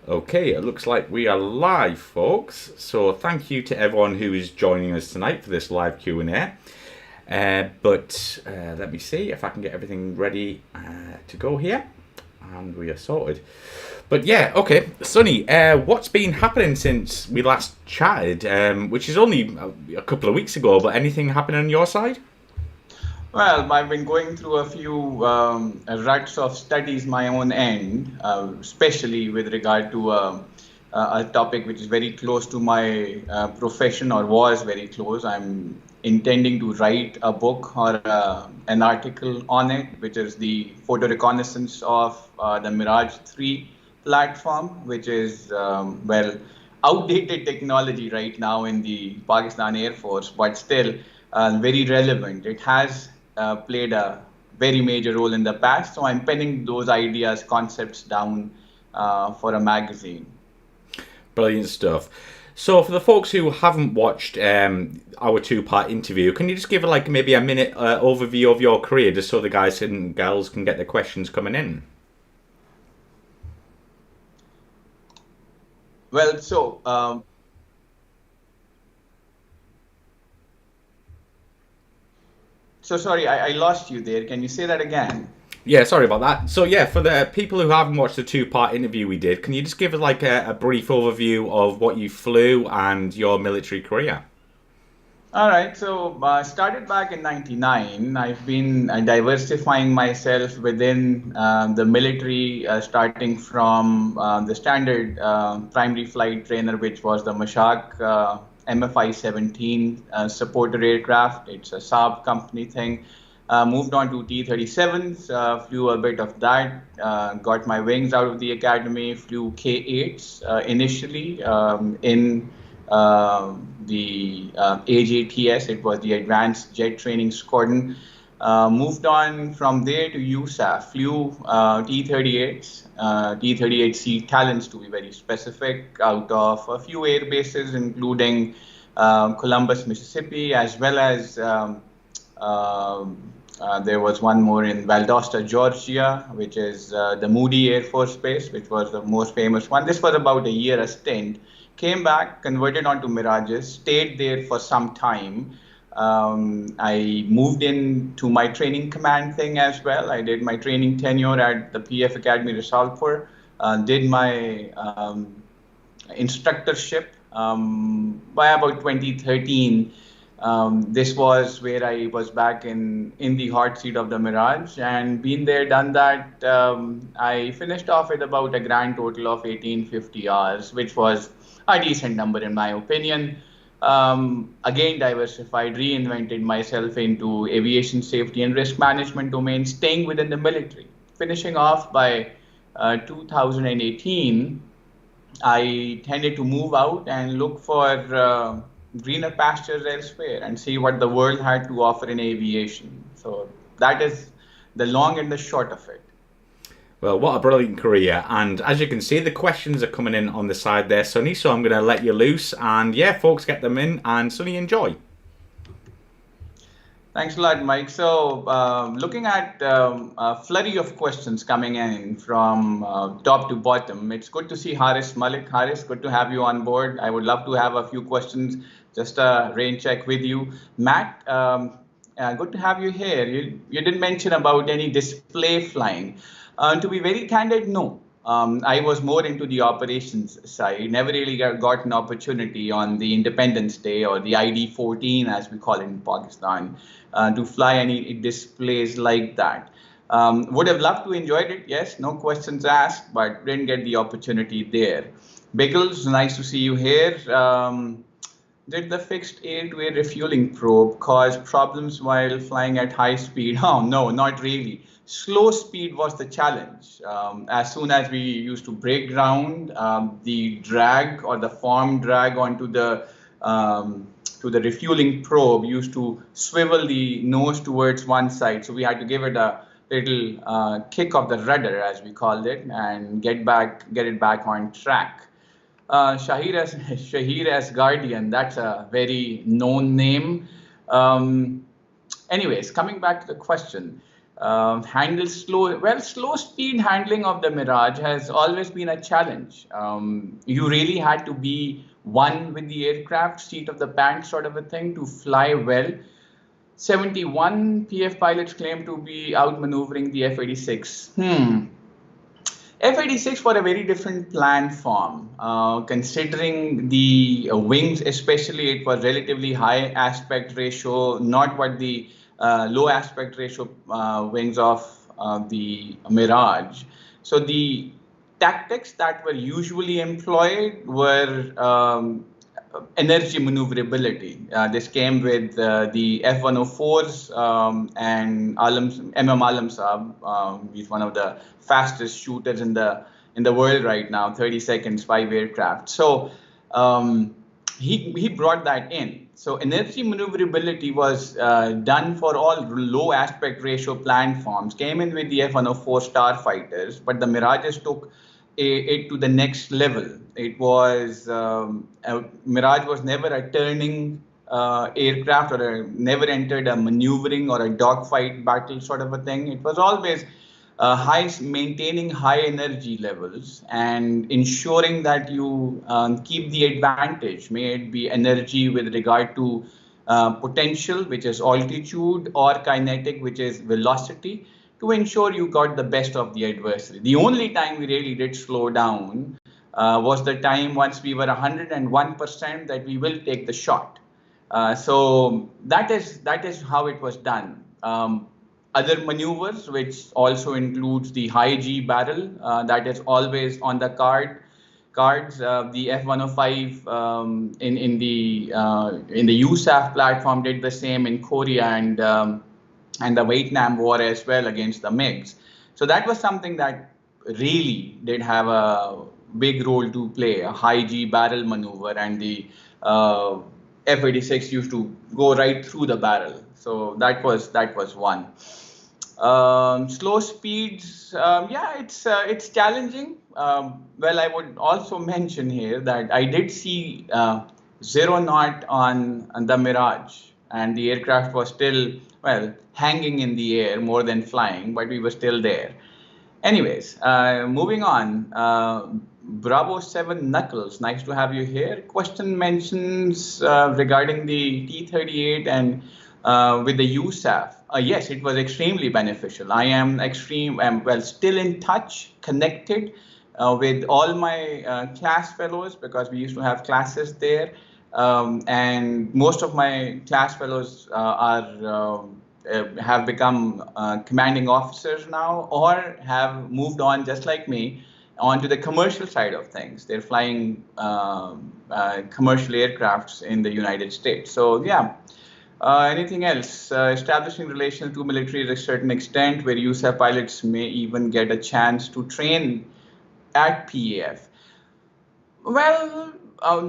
Okay, it looks like we are live, folks. So thank you to everyone who is joining us tonight for this live Q&A. But let me see if I can get everything ready to go here. And we are sorted. But yeah, okay. Sonny, what's been happening since we last chatted, which is only a couple of weeks ago, but anything happening on your side? Well, I've been going through a few ruts of studies my own end, especially with regard to a topic which is very close to my profession, or was very close. I'm intending to write a book or an article on it, which is the photo reconnaissance of the Mirage 3 platform, which is, outdated technology right now in the Pakistan Air Force, but still very relevant. It has played a very major role in the past. So I'm penning those ideas, concepts down for a magazine. Brilliant stuff. So for the folks who haven't watched our two-part interview, can you just give like maybe a minute overview of your career, just so the guys and girls can get the questions coming in? Well, so sorry, I lost you there. Can you say that again? Yeah, sorry about that. So yeah, for the people who haven't watched the two-part interview we did, can you just give us like a brief overview of what you flew and your military career? All right, so started back in '99. I've been diversifying myself within the military, starting from the standard primary flight trainer, which was the Mashak MFI-17 supporter aircraft. It's a Saab company thing. Moved on to T-37s, flew a bit of that, got my wings out of the academy, flew K-8s initially in the AJTS. It was the Advanced Jet Training Squadron. Moved on from there to USAF, flew T-38s, T-38C Talents to be very specific, out of a few air bases, including Columbus, Mississippi, as well as there was one more in Valdosta, Georgia, which is the Moody Air Force Base, which was the most famous one. This was about a year a stint. Came back, converted onto Mirages, stayed there for some time. I moved into my training command thing as well. I did my training tenure at the PF Academy Risalpur, did my instructorship by about 2013. This was where I was back in the hot seat of the Mirage, and been there, done that. I finished off with about a grand total of 1850 hours, which was a decent number in my opinion. Again, diversified, reinvented myself into aviation safety and risk management domain, staying within the military. Finishing off by 2018, I tended to move out and look for greener pastures elsewhere and see what the world had to offer in aviation. So that is the long and the short of it. Well, what a brilliant career. And as you can see, the questions are coming in on the side there, Sonny. So I'm going to let you loose. And yeah, folks, get them in. And Sonny, enjoy. Thanks a lot, Mike. So looking at a flurry of questions coming in from top to bottom, it's good to see Haris Malik. Haris, good to have you on board. I would love to have a few questions, just a rain check with you. Matt, good to have you here. You didn't mention about any display flying. To be very candid, no. I was more into the operations side. Never really got an opportunity on the Independence Day, or the ID-14, as we call it in Pakistan, to fly any displays like that. Would have loved to enjoy it, yes, no questions asked, but didn't get the opportunity there. Biggles, nice to see you here. Did the fixed air-to-air refueling probe cause problems while flying at high speed? Oh, no, not really. Slow speed was the challenge. As soon as we used to break ground, the drag, or the form drag onto the to the refueling probe, used to swivel the nose towards one side. So we had to give it a little kick of the rudder, as we called it, and get it back on track. Shahir as Guardian, that's a very known name. Anyways, coming back to the question. Handle slow. Well, slow speed handling of the Mirage has always been a challenge. You really had to be one with the aircraft, seat of the pants sort of a thing to fly well. 71 PF pilots claim to be outmaneuvering the F-86. F-86 for a very different platform. Considering the wings, especially, it was relatively high aspect ratio, not what the low aspect ratio wings of the Mirage. So the tactics that were usually employed were energy maneuverability. This came with the F-104s and MM Alam Saab. He's one of the fastest shooters in the world right now. 30 seconds, 5 aircraft. So he brought that in. So energy maneuverability was done for all low aspect ratio platforms. Came in with the F-104 starfighters, but the Mirages took it to the next level. It was Mirage was never a turning aircraft or never entered a maneuvering or a dogfight battle sort of a thing. It was always maintaining high energy levels and ensuring that you keep the advantage, may it be energy with regard to potential, which is altitude, or kinetic, which is velocity, to ensure you got the best of the adversary. The only time we really did slow down was the time once we were 101% that we will take the shot. So that is how it was done. Other maneuvers, which also includes the high G barrel, that is always on the cards. The F-105 in the USAF platform did the same in Korea and the Vietnam War as well against the MiGs. So that was something that really did have a big role to play, a high G barrel maneuver, and the F-86 used to go right through the barrel. So that was one. Slow speeds, yeah, it's challenging. Well, I would also mention here that I did see 0 knot on the Mirage, and the aircraft was still, well, hanging in the air more than flying, but we were still there. Anyways, moving on. Bravo 7 Knuckles, nice to have you here. Question mentions regarding the T-38 and with the USAF. Yes, it was extremely beneficial. I am still in touch, connected with all my class fellows, because we used to have classes there. And most of my class fellows have become commanding officers now, or have moved on, just like me, onto the commercial side of things. They're flying commercial aircrafts in the United States. So yeah. Anything else? Establishing relations to military to a certain extent, where USAF pilots may even get a chance to train at PAF. Well,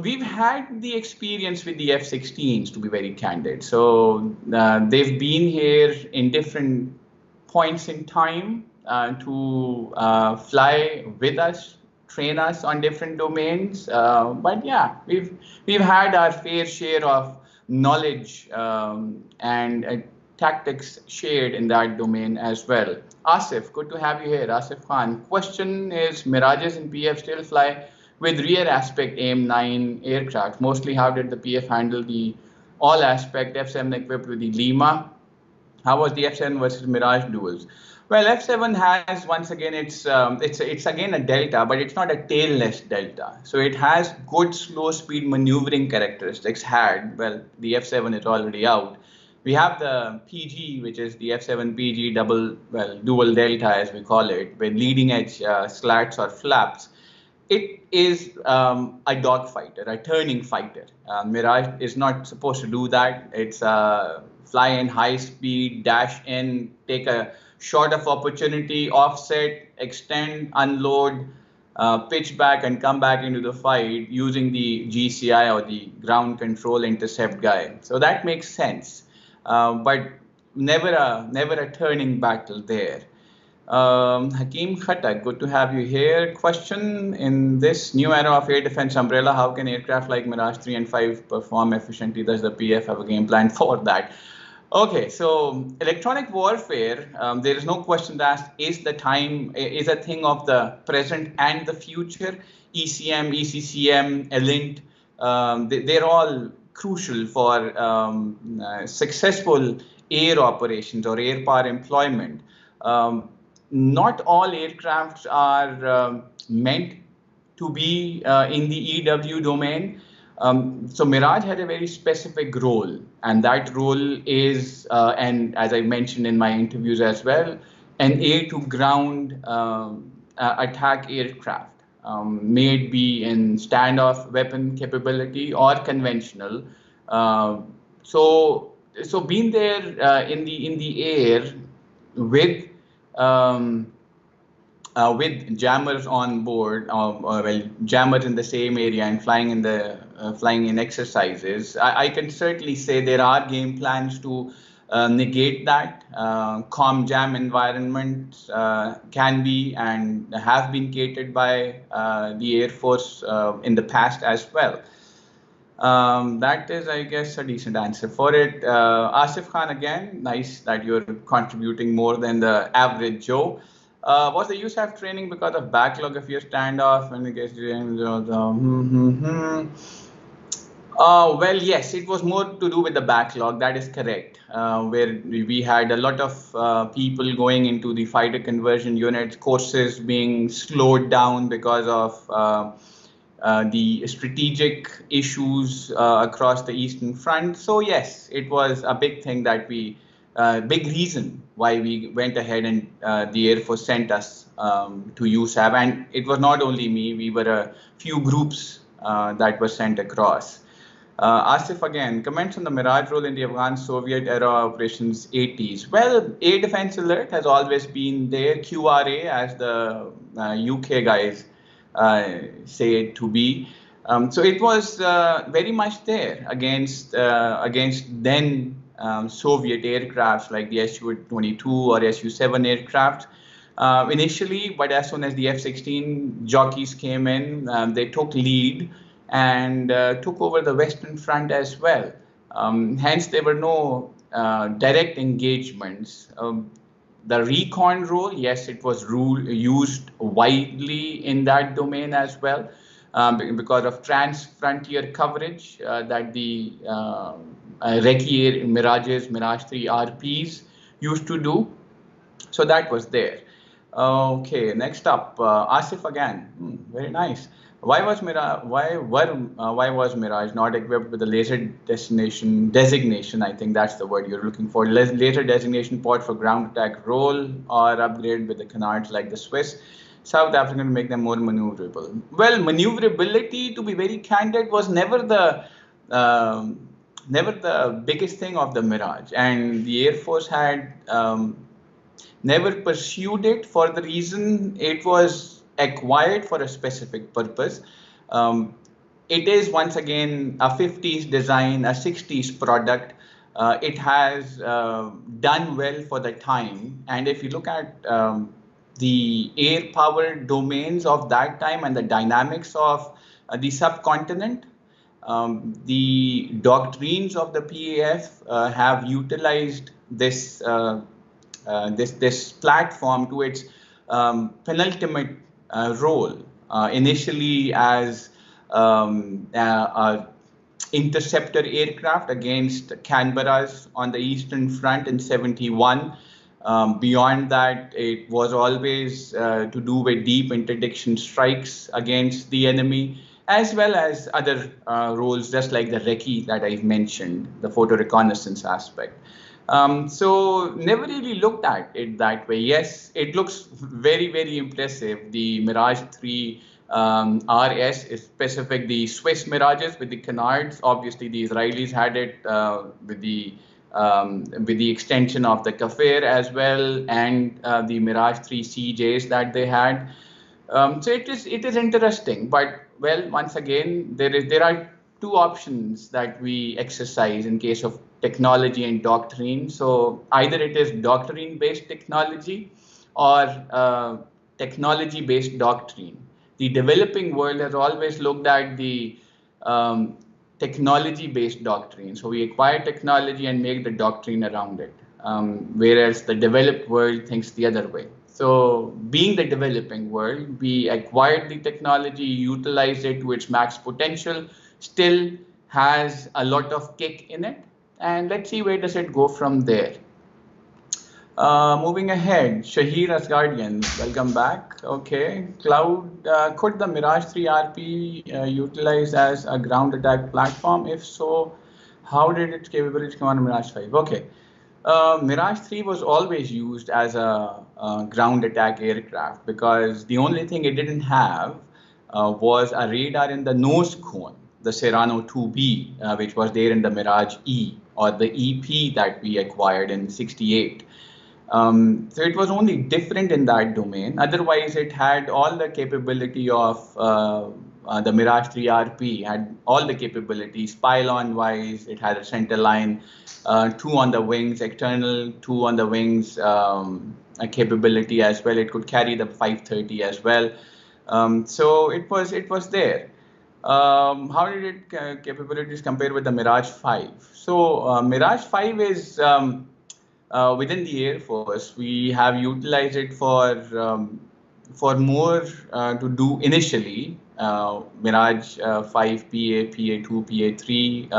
we've had the experience with the F-16s, to be very candid. So they've been here in different points in time to fly with us, train us on different domains. But yeah, we've had our fair share of knowledge and tactics shared in that domain as well. Asif, good to have you here. Asif Khan. Question is, Mirages and PF still fly with rear aspect AIM-9 aircraft? Mostly, how did the PF handle the all aspect F-7 equipped with the Lima? How was the F-7 versus Mirage duels? Well, F-7 has, once again, it's again a delta, but it's not a tailless delta. So it has good slow speed maneuvering characteristics. Well, the F-7 is already out. We have the PG, which is the F-7 PG dual delta, as we call it, with leading edge slats or flaps. It is a dogfighter, a turning fighter. Mirage is not supposed to do that. It's fly in high speed, dash in, take a shot of opportunity, offset, extend, unload, pitch back, and come back into the fight using the GCI, or the ground control intercept guy. So that makes sense, but never a turning battle there. Hakeem Khattak, good to have you here. Question: in this new era of air defense umbrella, how can aircraft like Mirage 3 and 5 perform efficiently? Does the PF have a game plan for that? Okay, so electronic warfare, there is no question asked, is a thing of the present and the future. ECM, ECCM, ELINT, they're all crucial for successful air operations or air power employment. Um, Not all aircrafts are meant to be in the EW domain. So Mirage had a very specific role, and that role is, and as I mentioned in my interviews as well, an air-to-ground attack aircraft, may it be in standoff weapon capability or conventional. Uh, so, so being there in the air with with jammers on board, well, jammers in the same area and flying in exercises, I can certainly say there are game plans to negate that. Com-jam environments can be and have been catered by the Air Force in the past as well. That is, I guess, a decent answer for it. Asif Khan, again, nice that you're contributing more than the average Joe. Was the USAF training because of backlog of your standoff when it gets well, yes, it was more to do with the backlog. That is correct. Where we had a lot of people going into the fighter conversion units, courses being slowed down because of the strategic issues across the Eastern Front. So yes, it was a big thing that big reason why we went ahead and the Air Force sent us to USAV. And it was not only me, we were a few groups that were sent across. Asif, again, comments on the Mirage role in the Afghan-Soviet era operations 80s. Well, Air Defense Alert has always been there, QRA, as the UK guys say it to be. So it was very much there against then Soviet aircrafts like the Su-22 or Su-7 aircraft. Initially, but as soon as the F-16 jockeys came in, they took lead and took over the Western Front as well. Hence, there were no direct engagements. The Recon Rule, yes, it was used widely in that domain as well because of trans-frontier coverage that the Recce Mirages, Mirage 3 RPs used to do. So that was there. Okay, next up, Asif again. Very nice. Why was Mirage not equipped with a laser designation? I think that's the word you're looking for. Laser designation port for ground attack role, or upgrade with the canards like the Swiss, South African to make them more maneuverable. Well, maneuverability, to be very candid, was never the biggest thing of the Mirage, and the Air Force had never pursued it for the reason it was acquired for a specific purpose. It is once again a 50s design, a 60s product. It has done well for the time. And if you look at the air power domains of that time and the dynamics of the subcontinent, the doctrines of the PAF have utilized this this platform to its penultimate role. Initially as interceptor aircraft against Canberras on the Eastern Front in '71. Beyond that, it was always to do with deep interdiction strikes against the enemy, as well as other roles, just like the Recce that I've mentioned, the photo reconnaissance aspect. So never really looked at it that way. Yes, it looks very, very impressive. The Mirage 3 RS is specific, the Swiss Mirages with the canards. Obviously, the Israelis had it with the extension of the Kafir as well, and the Mirage 3 CJs that they had. So it is interesting, but well, once again, there are two options that we exercise in case of technology and doctrine. So either it is doctrine-based technology or technology-based doctrine. The developing world has always looked at the technology-based doctrine. So we acquire technology and make the doctrine around it, whereas the developed world thinks the other way. So being the developing world, we acquired the technology, utilized it to its max potential, still has a lot of kick in it. And let's see where does it go from there. Moving ahead, Shahir Asgardian, welcome back. Okay, Cloud, could the Mirage 3 RP utilize as a ground attack platform? If so, how did its capabilities come on Mirage 5? Okay, Mirage 3 was always used as a ground attack aircraft because the only thing it didn't have was a radar in the nose cone, the Serrano 2B, which was there in the Mirage E or the EP that we acquired in '68. So it was only different in that domain. Otherwise, it had all the capability of the Mirage 3 RP, had all the capabilities, pylon-wise, it had a center line, 2 on the wings, external 2 on the wings, a capability as well. It could carry the 530 as well. So it was there. How did it capabilities compare with the Mirage 5? So Mirage 5 is within the Air Force. We have utilized it for more to do initially. Mirage 5 PA, PA2, PA3.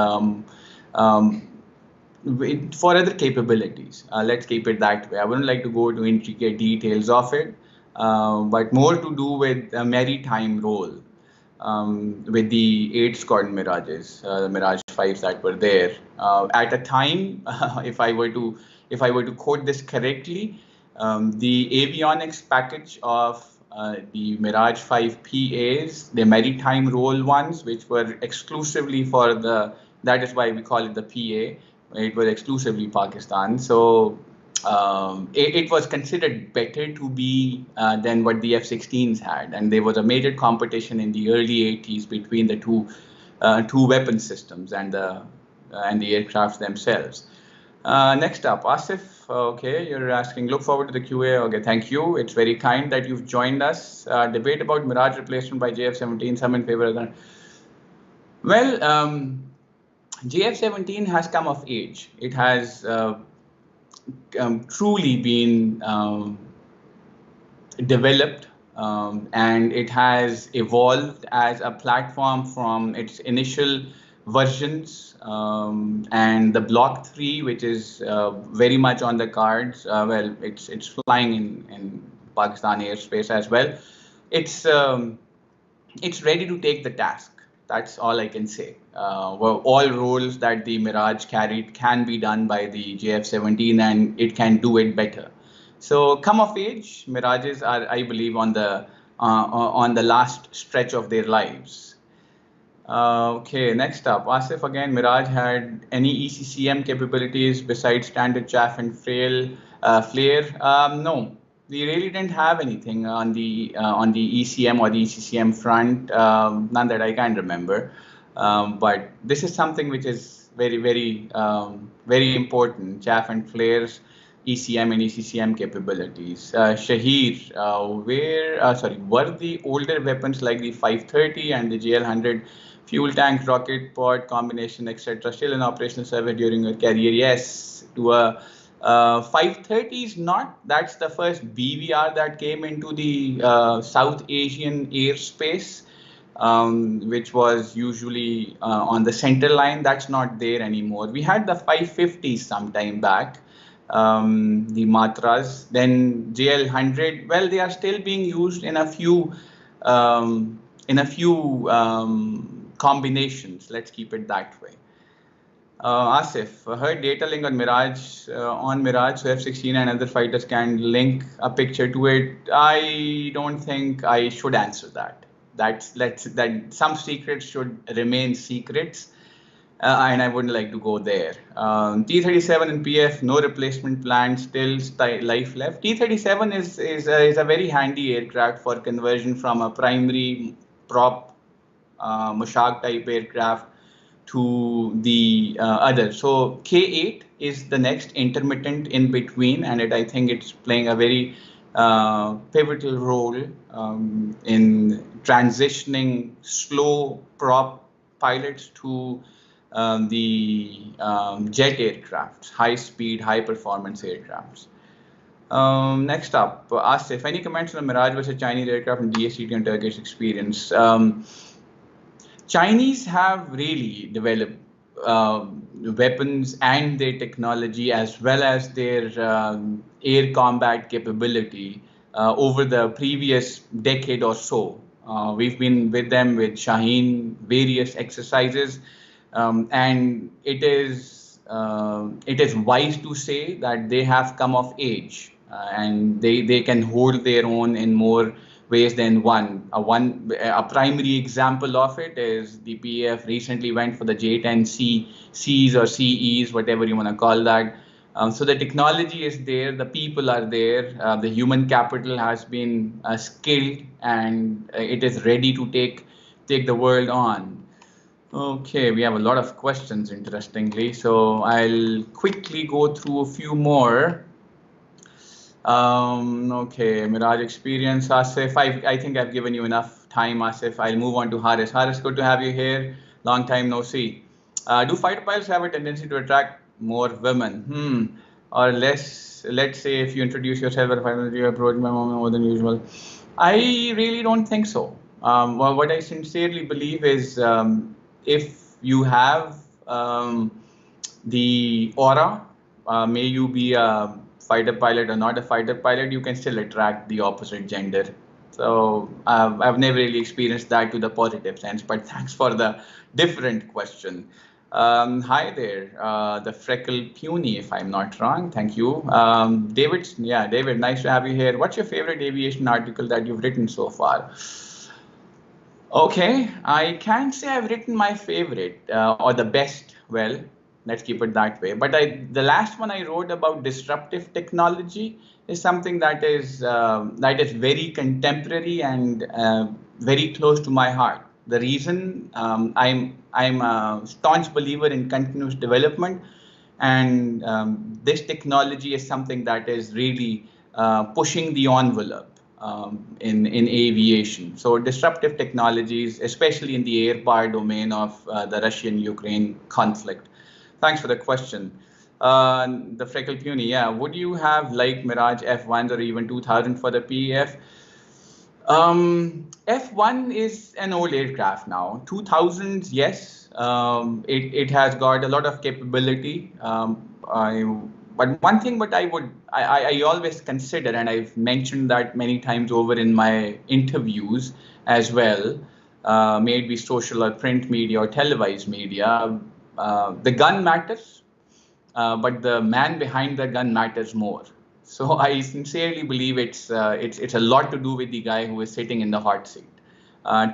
For other capabilities. Let's keep it that way. I wouldn't like to go into intricate details of it, but more to do with a maritime role with the 8 Squadron Mirages, the Mirage 5s that were there. At a time, if I were to quote this correctly, the avionics package of the Mirage 5 PAs, the maritime role ones, which were exclusively for that is why we call it the PA. It was exclusively Pakistan. So it was considered better to be than what the F-16s had. And there was a major competition in the early 80s between the two weapon systems and the aircrafts themselves. Next up, Asif. Okay, you're asking, look forward to the QA. Okay, thank you. It's very kind that you've joined us. Debate about Mirage replacement by JF-17, some in favor of that. Well, JF-17 has come of age. It has truly been developed and it has evolved as a platform from its initial versions and the Block 3, which is very much on the cards. Well, it's flying in Pakistan airspace as well. It's ready to take the task. That's all I can say. Well, all roles that the Mirage carried can be done by the JF-17 and it can do it better. So come of age, Mirages are, I believe, on the last stretch of their lives. Okay, next up, Asif again, Mirage had any ECCM capabilities besides standard chaff and flare? No, we really didn't have anything on the ECM or the ECCM front, none that I can remember. But this is something which is very, very, very important, chaff and flares, ECM and ECCM capabilities. Shahir, were the older weapons like the 530 and the JL-100 fuel tank, rocket pod combination, etc., still in operational service during your career? Yes, to a 530 is not. That's the first BVR that came into the South Asian airspace, which was usually on the center line. That's not there anymore. We had the 550s some time back, the Matras. Then JL-100. Well, they are still being used in a few combinations. Let's keep it that way. Asif, heard data link on Mirage, so F-16 and other fighters can link a picture to it. I don't think I should answer that. That some secrets should remain secrets, and I wouldn't like to go there. T-37 and PF, no replacement plan, still life left. T-37 is a very handy aircraft for conversion from a primary prop Mushak type aircraft to the other. So K8 is the next intermittent in between, and I think it's playing a very pivotal role in transitioning slow prop pilots to the jet aircrafts, high-speed, high-performance aircrafts. Next up, Asif, any comments on the Mirage versus Chinese aircraft and DSCT and Turkish experience? Chinese have really developed weapons and their technology as well as their air combat capability over the previous decade or so. We've been with them with Shaheen, various exercises, and it is wise to say that they have come of age and they can hold their own in more ways than one. A primary example of it is the PAF recently went for the J10Cs or CEs, whatever you want to call that. So the technology is there, the people are there, the human capital has been skilled, and it is ready to take the world on. Okay, we have a lot of questions, interestingly, so I'll quickly go through a few more. Okay, Mirage experience, Asif. I think I've given you enough time, Asif. I'll move on to Haris. Haris, good to have you here. Long time no see. Do fighter pilots have a tendency to attract more women? Or less? Let's say if you introduce yourself at a fighter, you approach my mom more than usual. I really don't think so. Well, what I sincerely believe is if you have the aura, may you be a fighter pilot or not a fighter pilot, you can still attract the opposite gender. So I've never really experienced that to the positive sense, but thanks for the different question. Hi there, the Freckle Puny, if I'm not wrong. Thank you. David, nice to have you here. What's your favorite aviation article that you've written so far? Okay, I can't say I've written my favorite or the best. Well, let's keep it that way. But the last one I wrote about disruptive technology is something that is very contemporary and very close to my heart. The reason I'm a staunch believer in continuous development, and this technology is something that is really pushing the envelope in aviation. So disruptive technologies, especially in the air power domain of the Russian-Ukraine conflict. Thanks for the question. The Freckle Puny, yeah. Would you have liked Mirage F1s or even 2000 for the PEF? F1 is an old aircraft now. 2000s, yes. It has got a lot of capability. But one thing I always consider, and I've mentioned that many times over in my interviews as well, may it be social or print media or televised media, the gun matters, but the man behind the gun matters more. So I sincerely believe it's a lot to do with the guy who is sitting in the hot seat.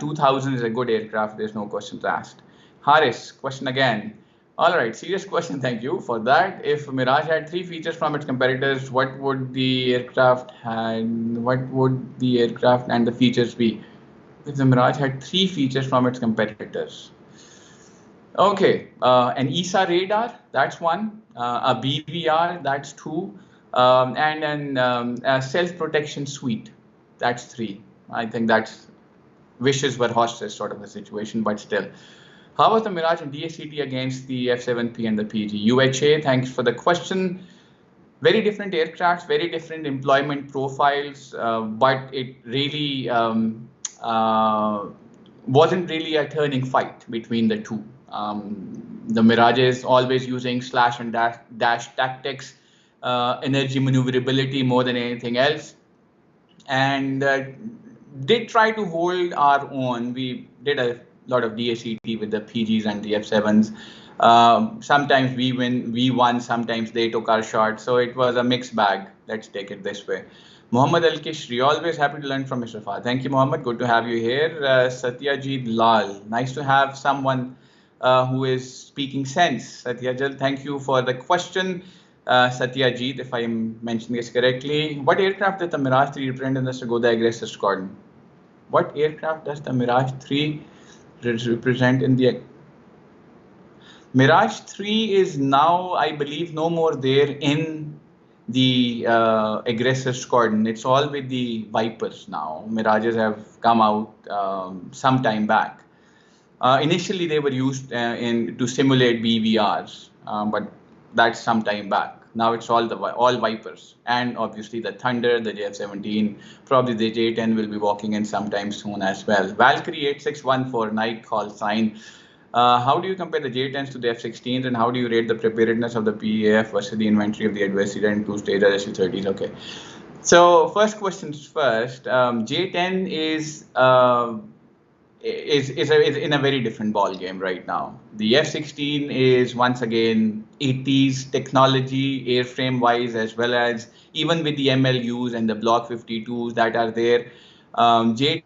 2000 is a good aircraft. There's no questions asked. Haris, question again. All right, serious question. Thank you for that. If Mirage had 3 features from its competitors, what would the aircraft and the features be? If the Mirage had 3 features from its competitors. Okay, an ESA radar, that's one. A BVR, that's 2. And a self-protection suite, that's 3. I think that's wishes were horses sort of a situation, but still. How was the Mirage and DSCT against the F7P and the PG? UHA, thanks for the question. Very different aircrafts, very different employment profiles, but it really wasn't really a turning fight between the two. The Mirage is always using slash and dash tactics, energy maneuverability more than anything else, and did try to hold our own. We did a lot of DSCT with the PGs and the F7s. Sometimes we won, sometimes they took our shot. So it was a mixed bag. Let's take it this way. Muhammad Al-Kishri, always happy to learn from Mr. Fahad. Thank you, Muhammad. Good to have you here. Satyajit Lal, nice to have someone who is speaking sense. Satyajit, thank you for the question. Satyajit, if I'm mentioning this correctly. What aircraft does the Mirage 3 represent in the Sagoda Aggressor Squadron? What aircraft does the Mirage 3 represent in the... Mirage 3 is now, I believe, no more there in the Aggressor Squadron. It's all with the Vipers now. Mirages have come out some time back. Initially, they were used to simulate BVRs, but that's some time back. Now it's all Vipers, and obviously the Thunder, the JF-17, probably the J-10 will be walking in sometime soon as well. Valkyrie 8614, Nike call sign. How do you compare the J-10s to the F-16s, and how do you rate the preparedness of the PAF versus the inventory of the adversary and two-stage Su-30s? Okay. So first questions first. J-10 is in a very different ball game right now. The F-16 is once again 80s technology, airframe wise, as well as even with the MLUs and the Block 52s that are there. J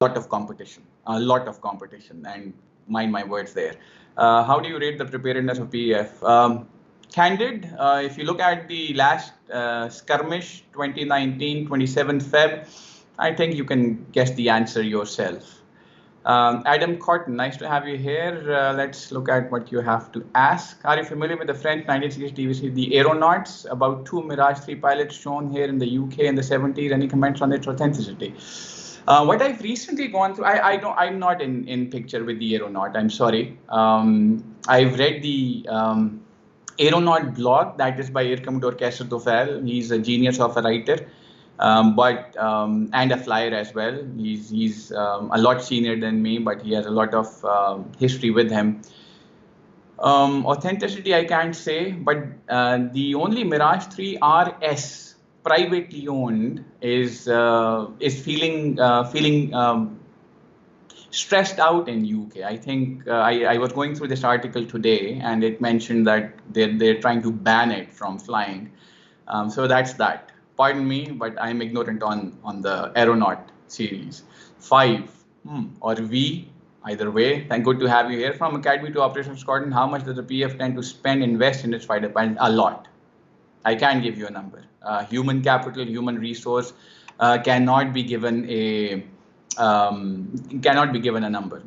lot of competition, and mind my words there. How do you rate the preparedness of PEF? Candid, if you look at the last skirmish, 2019, 27th Feb, I think you can guess the answer yourself. Adam Cotton, nice to have you here. Let's look at what you have to ask. Are you familiar with the French 1960 TVC, the aeronauts? About 2 Mirage 3 pilots shown here in the UK in the 70s. Any comments on its authenticity? What I've recently gone through, I'm not in picture with the aeronaut. I'm sorry. I've read the aeronaut blog that is by Air Commodore Castor Tofel. He's a genius of a writer, and a flyer as well. He's a lot senior than me, but he has a lot of history with him. Authenticity, I can't say, but the only Mirage 3 RS privately owned is feeling stressed out in UK. I think I was going through this article today, and it mentioned that they're trying to ban it from flying. So that's that. Pardon me, but I'm ignorant on the aeronaut series. 5 or V, either way. Thank good to have you here. From Academy to Operations Scotland, how much does the PF tend to invest in its fighter pilot? A lot. I can't give you a number. Human capital, human resource cannot be given a number.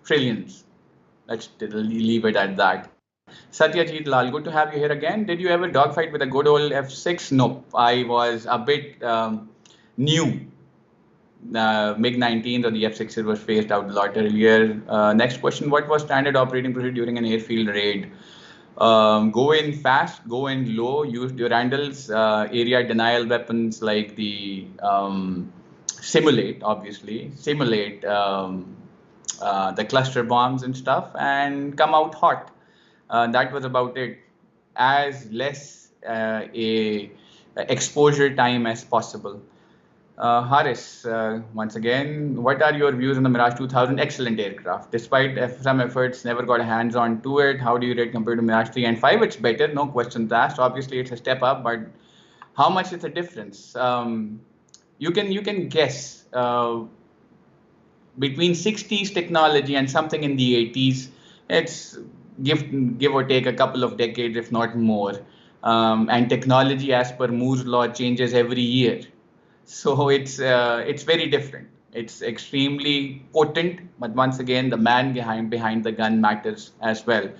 Trillions. Let's leave it at that. Satyajit Lal, good to have you here again. Did you ever dogfight with a good old F6? Nope. I was a bit new. MiG-19 or the F6 was phased out a lot earlier. Next question, what was standard operating procedure during an airfield raid? Go in fast, go in low, use durandals, area denial weapons like the simulate the cluster bombs and stuff, and come out hot. That was about it. As less a exposure time as possible. Haris, once again, what are your views on the Mirage 2000? Excellent aircraft. Despite some efforts, never got a hands-on to it. How do you rate compared to Mirage 3 and 5? It's better, no questions asked. Obviously, it's a step up, but how much is the difference? You can guess between 60s technology and something in the 80s. It's give or take a couple of decades, if not more. And technology, as per Moore's law, changes every year. So it's very different. It's extremely potent, but once again, the man behind the gun matters as well.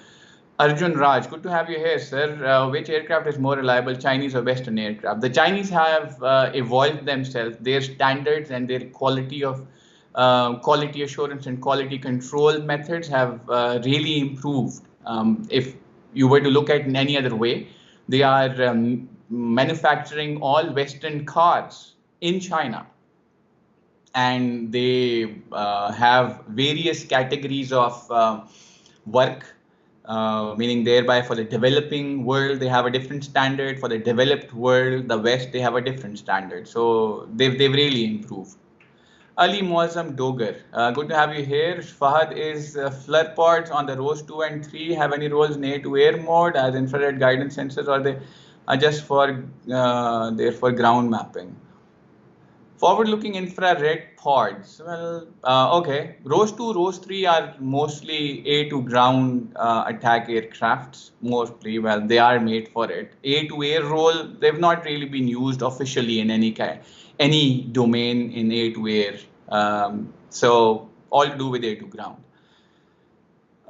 Arjun Raj, good to have you here, sir. Which aircraft is more reliable, Chinese or Western aircraft? The Chinese have evolved themselves. Their standards and their quality assurance and quality control methods have really improved. If you were to look at it in any other way, they are manufacturing all Western cars in China, and they have various categories of work, meaning thereby for the developing world, they have a different standard. For the developed world, the West, they have a different standard. So they've really improved. Ali Muazzam Dogar, good to have you here. Fahad, is FLIR pods on the rows 2 and 3 have any roles in air-to-air mode as infrared guidance sensors, or they are just for ground mapping? Forward-looking infrared pods. Well, okay. Rows 2, rows 3 are mostly A-to-ground attack aircrafts. Mostly, well, they are made for it. A-to-air role, they've not really been used officially in any domain in A-to-air. So all to do with A-to-ground.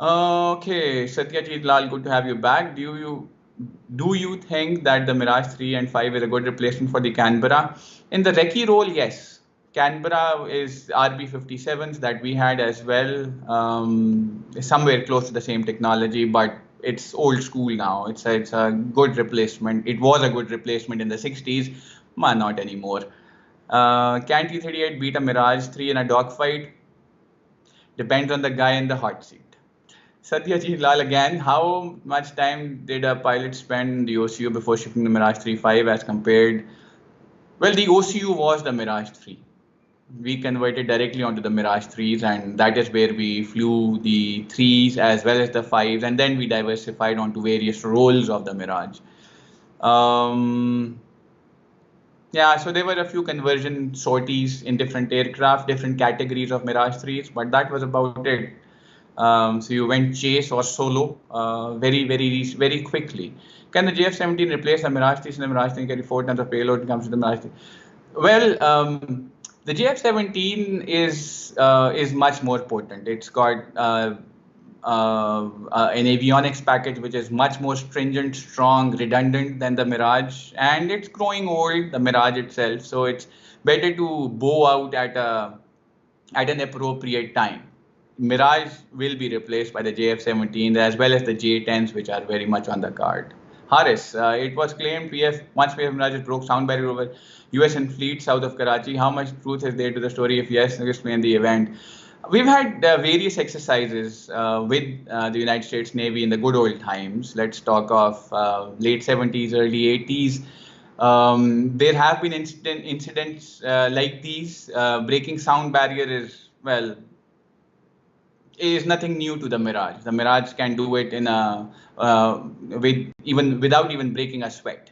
Okay, Satyajit Lal, good to have you back. Do you think that the Mirage 3 and 5 is a good replacement for the Canberra? In the recce role, yes. Canberra is RB57s that we had as well, somewhere close to the same technology, but it's old school now. It's a good replacement. It was a good replacement in the 60s, but not anymore. Can T-38 beat a Mirage 3 in a dogfight? Depends on the guy in the hot seat. Satyajit Lal again, how much time did a pilot spend in the OCU before shifting to Mirage 3.5 as compared? Well, the OCU was the Mirage 3. We converted directly onto the Mirage 3s, and that is where we flew the 3s as well as the 5s, and then we diversified onto various roles of the Mirage. Yeah, so there were a few conversion sorties in different aircraft, different categories of Mirage 3s, but that was about it. So you went chase or solo very quickly. Can the JF-17 replace the Mirage 3 and the Mirage 3 carry 4 tons of payload when it comes to the Mirage 3? Well, the JF-17 is much more potent. It's got an avionics package which is much more stringent, strong, redundant than the Mirage, and it's growing old, the Mirage itself. So it's better to bow out at an appropriate time. Mirage will be replaced by the JF-17 as well as the J-10s, which are very much on the card. Haris, it was claimed once PF Mirage broke sound barrier over US and fleet south of Karachi. How much truth is there to the story? If yes, explain the event. We've had various exercises with the United States Navy in the good old times. Let's talk of late 70s, early 80s. There have been incidents like these. Breaking sound barrier is nothing new to the Mirage. The Mirage can do it without even breaking a sweat.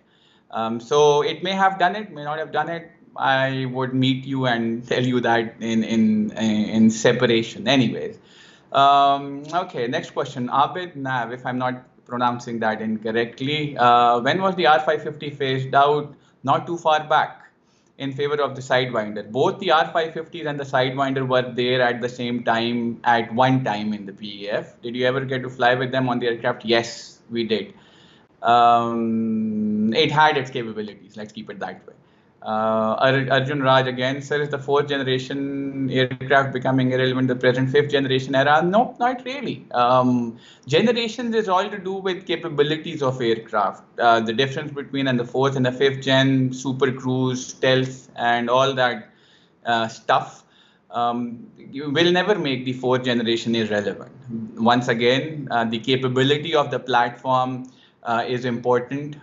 So it may have done it, may not have done it. I would meet you and tell you that in separation. Anyways, okay. Next question, Abid Nav. If I'm not pronouncing that incorrectly, when was the R550 phased out? Not too far back, in favor of the Sidewinder. Both the R550s and the Sidewinder were there at the same time at one time in the PEF. Did you ever get to fly with them on the aircraft? Yes, we did. It had its capabilities. Let's keep it that way. Arjun Raj again, sir, is the 4th generation aircraft becoming irrelevant to the present 5th generation era? No, not really. Generations is all to do with capabilities of aircraft. The difference between the 4th and the 5th gen, super cruise, stealth, and all that stuff you will never make the 4th generation irrelevant. Once again, the capability of the platform is important.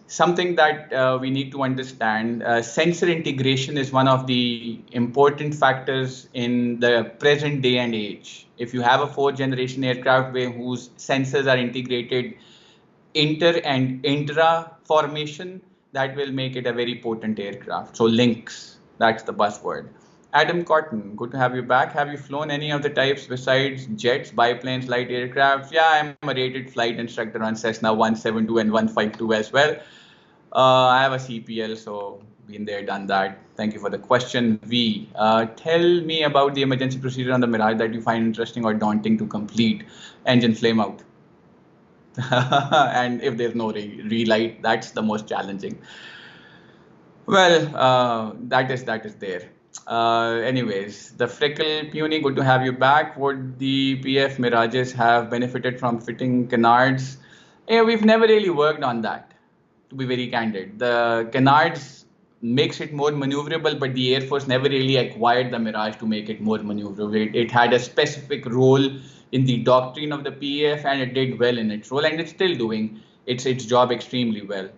Something that we need to understand, sensor integration is one of the important factors in the present day and age. If you have a 4th generation aircraft whose sensors are integrated inter and intra formation, that will make it a very potent aircraft. So links, that's the buzzword. Adam Cotton, good to have you back. Have you flown any of the types besides jets, biplanes, light aircraft? Yeah, I'm a rated flight instructor on Cessna 172 and 152 as well. I have a CPL, so been there, done that. Thank you for the question. V, tell me about the emergency procedure on the Mirage that you find interesting or daunting to complete. Engine flame out. And if there's no relight, that's the most challenging. Well, that is there. Anyways, the Freckle Puny, good to have you back. Would the PF Mirages have benefited from fitting canards? Yeah, we've never really worked on that, to be very candid. The canards makes it more maneuverable, but the Air Force never really acquired the Mirage to make it more maneuverable. It had a specific role in the doctrine of the PF, and it did well in its role, and it's still doing its job extremely well.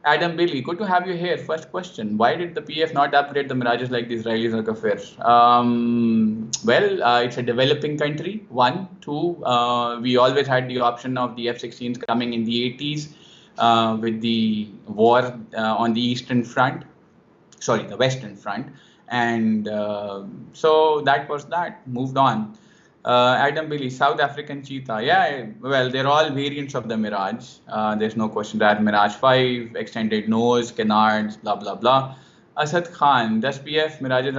Adam Billy, good to have you here. First question, why did the PF not upgrade the Mirages like the Israelis or Kafirs? Well, it's a developing country, one. Two, we always had the option of the F-16s coming in the 80s with the war on the Eastern Front. Sorry, the Western Front. And so that was that, moved on. Adam Billy, South African Cheetah. Yeah, well, they're all variants of the Mirage. There's no question that Mirage 5, extended nose, canards, blah, blah, blah. Asad Khan, does PF Mirages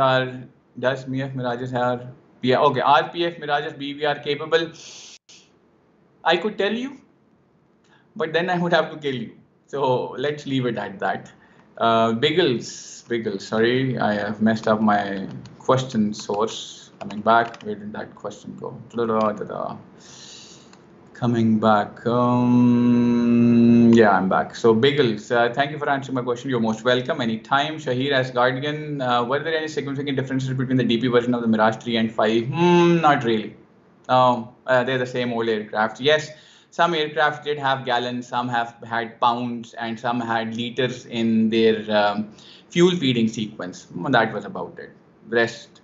are, yeah, okay, are PF Mirages BVR capable? I could tell you, but then I would have to kill you. So let's leave it at that. Biggles, sorry, I have messed up my question source. Coming back, where did that question go? Coming back. Yeah, I'm back. So, Biggles, thank you for answering my question. You're most welcome anytime. Shahir as Guardian, were there any significant differences between the DP version of the Mirage 3 and 5? Not really. They're the same old aircraft. Yes, some aircraft did have gallons, some have had pounds, and some had liters in their fuel feeding sequence. That was about it. Rest.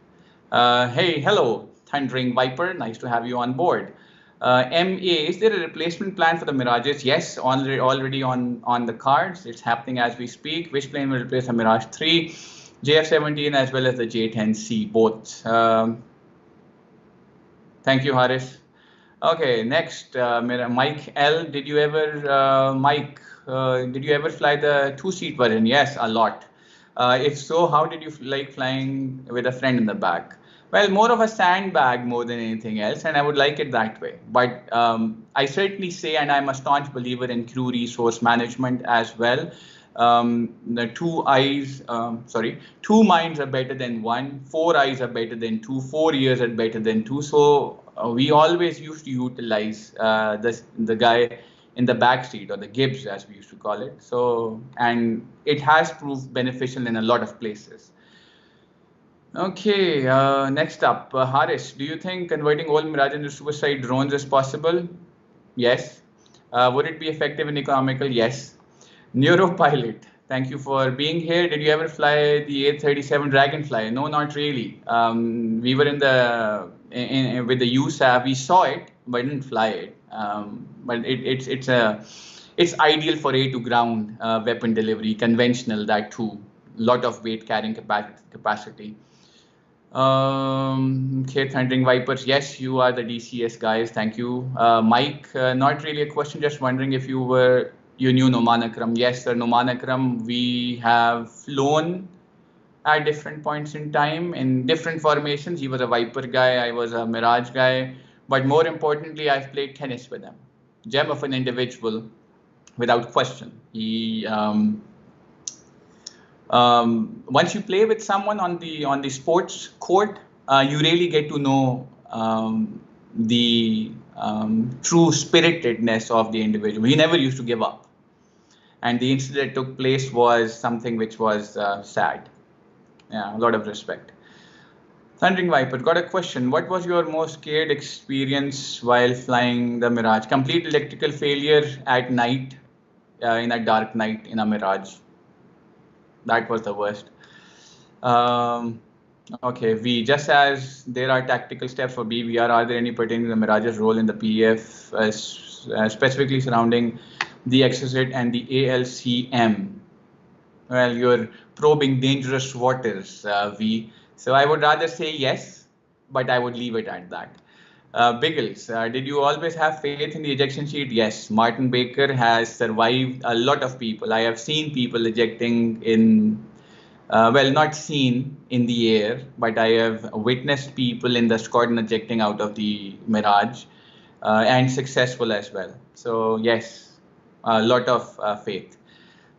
Hey, hello, Thundering Viper. Nice to have you on board. MA, is there a replacement plan for the Mirages? Yes, already on the cards. It's happening as we speak. Which plane will replace the Mirage 3, JF-17 as well as the J-10C, both? Thank you, Haris. Okay, next, Mike L. Did you ever, did you ever fly the two-seat version? Yes, a lot. If so, how did you like flying with a friend in the back? Well, more of a sandbag more than anything else, and I would like it that way. But I certainly say, and I'm a staunch believer in crew resource management as well. The two minds are better than one, 4 eyes are better than two, 4 years are better than two. So we always used to utilize the guy in the back seat, or the Gibbs as we used to call it. So, and it has proved beneficial in a lot of places. Okay, next up, Haris, do you think converting all Mirage into suicide drones is possible? Yes. Would it be effective and economical? Yes. Neuropilot, thank you for being here. Did you ever fly the 837 Dragonfly? No, not really. We were with the USAF. We saw it, but didn't fly it. But it's ideal for air to ground weapon delivery, conventional, that too. Lot of weight carrying capacity. Okay, Thundering Vipers, yes, you are the DCS guys. Thank you. Mike, not really a question, just wondering if you knew Noman Akram. Yes, sir, Noman Akram, we have flown at different points in time in different formations. He was a Viper guy, I was a Mirage guy. But more importantly, I've played tennis with him. Gem of an individual, without question. He once you play with someone on the sports court, you really get to know the true spiritedness of the individual. He never used to give up, and the incident that took place was something which was sad. Yeah, a lot of respect. Thundering Viper, got a question. What was your most scared experience while flying the Mirage? Complete electrical failure at night, in a dark night in a Mirage. That was the worst. Okay, just as there are tactical steps for BVR, are there any pertaining to the Mirage's role in the PF, specifically surrounding the exocet and the ALCM? Well, you're probing dangerous waters, V. So I would rather say yes, but I would leave it at that. Biggles, did you always have faith in the ejection sheet? Yes, Martin Baker has survived a lot of people. I have seen people ejecting in, well, not seen in the air, but I have witnessed people in the squadron ejecting out of the Mirage, and successful as well. So yes, a lot of faith.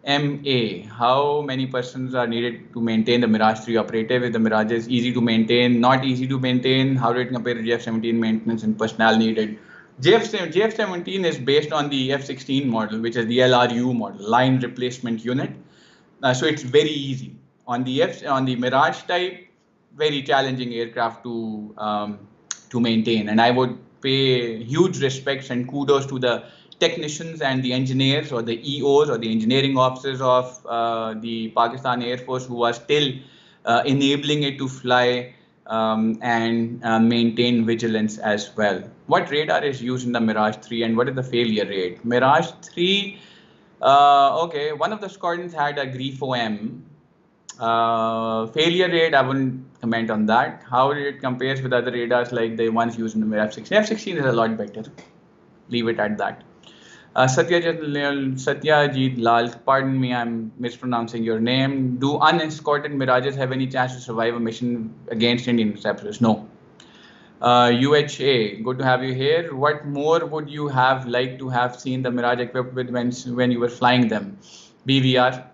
MA, how many persons are needed to maintain the Mirage 3 operative? If the Mirage is easy to maintain, not easy to maintain, how do it compare to JF-17 maintenance and personnel needed? JF-17 is based on the F-16 model, which is the LRU model, line replacement unit. So it's very easy. On the Mirage type, very challenging aircraft to maintain. And I would pay huge respects and kudos to the technicians and the engineers, or the EOs, or the engineering officers of the Pakistan Air Force, who are still enabling it to fly and maintain vigilance as well. What radar is used in the Mirage 3 and what is the failure rate? Mirage 3, okay, one of the squadrons had a Grifo-M. Failure rate, I wouldn't comment on that. How it compares with other radars like the ones used in the Mirage 16? F-16 is a lot better. Leave it at that. Satyajit Lal, pardon me, I'm mispronouncing your name. Do unescorted Mirages have any chance to survive a mission against Indian interceptors? No. UHA, good to have you here. What more would you have liked to have seen the Mirage equipped with when you were flying them? BVR.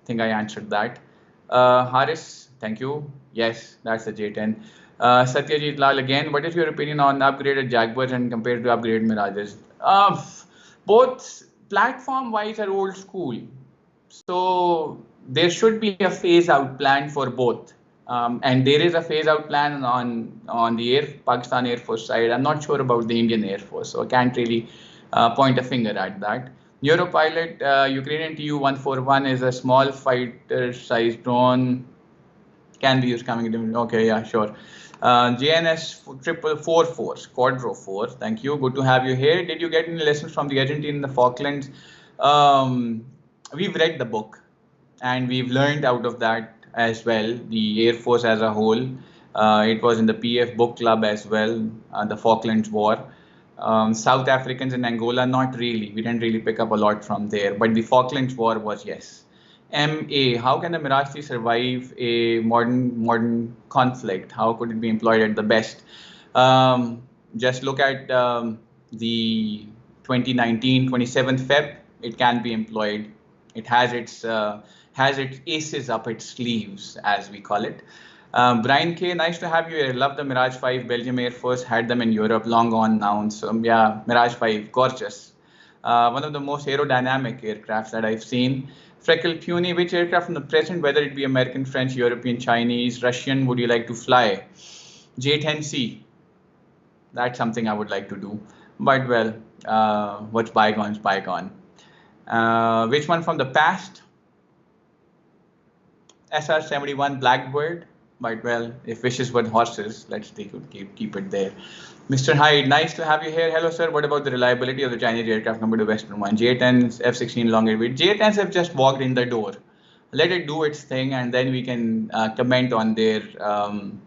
think I answered that. Haris, thank you. Yes, that's the J10. Satyajit Lal again. What is your opinion on upgraded Jaguars and compared to upgraded Mirages? Both platform-wise are old school, so there should be a phase-out plan for both. And there is a phase-out plan on the Pakistan Air Force side. I'm not sure about the Indian Air Force, so I can't really point a finger at that. Europilot Ukrainian Tu-141 is a small fighter-sized drone. Can be used coming in. Okay, yeah, sure. JNS 444, Quadro 4. Thank you. Good to have you here. Did you get any lessons from the Argentine in the Falklands? We've read the book and we've learned out of that as well. The Air Force as a whole. It was in the PF book club as well, the Falklands War. South Africans in Angola, not really. We didn't really pick up a lot from there. But the Falklands War was, yes. MA, how can the Mirage 3 survive a modern conflict? How could it be employed at the best? Just look at the 2019 27th Feb. It can be employed. It has its aces up its sleeves, as we call it. Brian K, nice to have you here. Love the Mirage 5. Belgium Air Force had them in Europe, long gone now. So yeah, Mirage 5, gorgeous. One of the most aerodynamic aircrafts that I've seen. Freckle Puny, which aircraft from the present, whether it be American, French, European, Chinese, Russian, would you like to fly? J10C. That's something I would like to do. But well, what's bygone's bygone. Which one from the past? SR-71 Blackbird. But well, if wishes were horses, let's keep it there. Mr. Hyde, nice to have you here. Hello, sir. What about the reliability of the Chinese aircraft compared to Western one? J-10s, F-16 long range. J-10s have just walked in the door. Let it do its thing, and then we can comment on their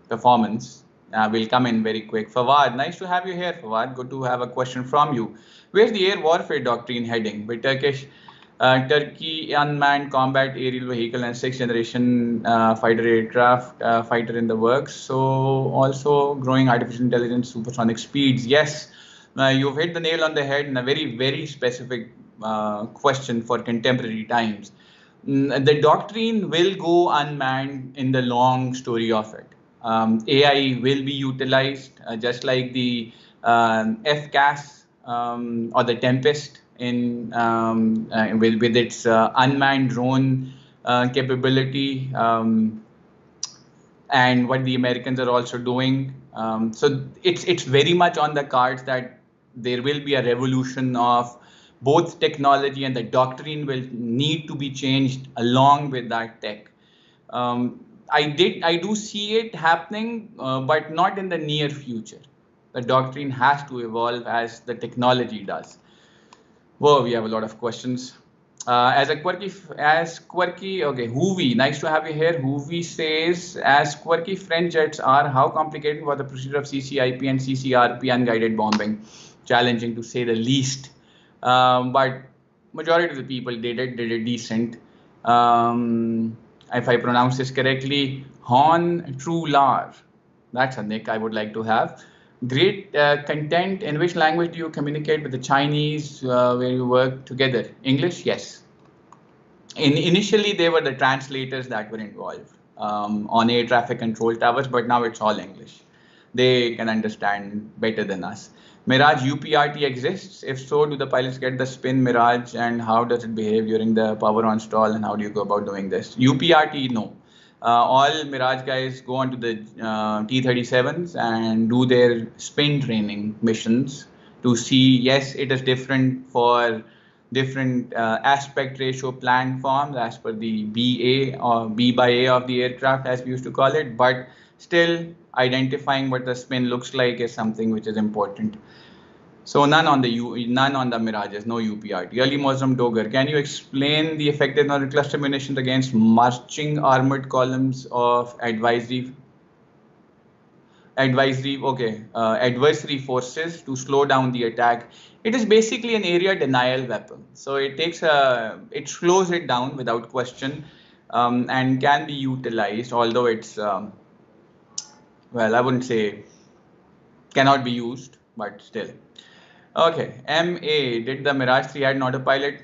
performance. We'll come in very quick. Fawad, nice to have you here, Fawad. Good to have a question from you. Where's the air warfare doctrine heading? With Turkey unmanned combat aerial vehicle and 6th generation fighter aircraft fighter in the works. So also growing artificial intelligence supersonic speeds. Yes, you've hit the nail on the head in a very, very specific question for contemporary times. The doctrine will go unmanned in the long story of it. AI will be utilized just like the FCAS or the Tempest in with its unmanned drone capability, and what the Americans are also doing. So it's very much on the cards that there will be a revolution of both technology, and the doctrine will need to be changed along with that tech. I do see it happening, but not in the near future. The doctrine has to evolve as the technology does. Whoa, we have a lot of questions. Okay, Hoovy, nice to have you here. Hoovy says, as quirky French jets are, how complicated was the procedure of CCIP and CCRP unguided bombing? Challenging to say the least. But majority of the people did it decent. If I pronounce this correctly, Hon Trular. That's a nick I would like to have. Great content. In which language do you communicate with the Chinese where you work together? English? Yes. Initially, they were the translators that were involved on air traffic control towers, but now it's all English. They can understand better than us. Mirage UPRT exists? If so, do the pilots get the spin Mirage, and how does it behave during the power on stall, and how do you go about doing this? UPRT, no. All Mirage guys go onto the T-37s and do their spin training missions to see, yes, it is different for different aspect ratio platforms as per the BA or B by A of the aircraft, as we used to call it, but still identifying what the spin looks like is something which is important. So none on the Mirages, no UPRT. Ali Muslim Dogar, can you explain the effectiveness of the cluster munitions against marching armored columns of advisory adversary forces to slow down the attack? It is basically an area denial weapon. So it slows it down without question, and can be utilized, although it's, well, I wouldn't say cannot be used, but still. Okay, MA, did the Mirage 3 had an autopilot?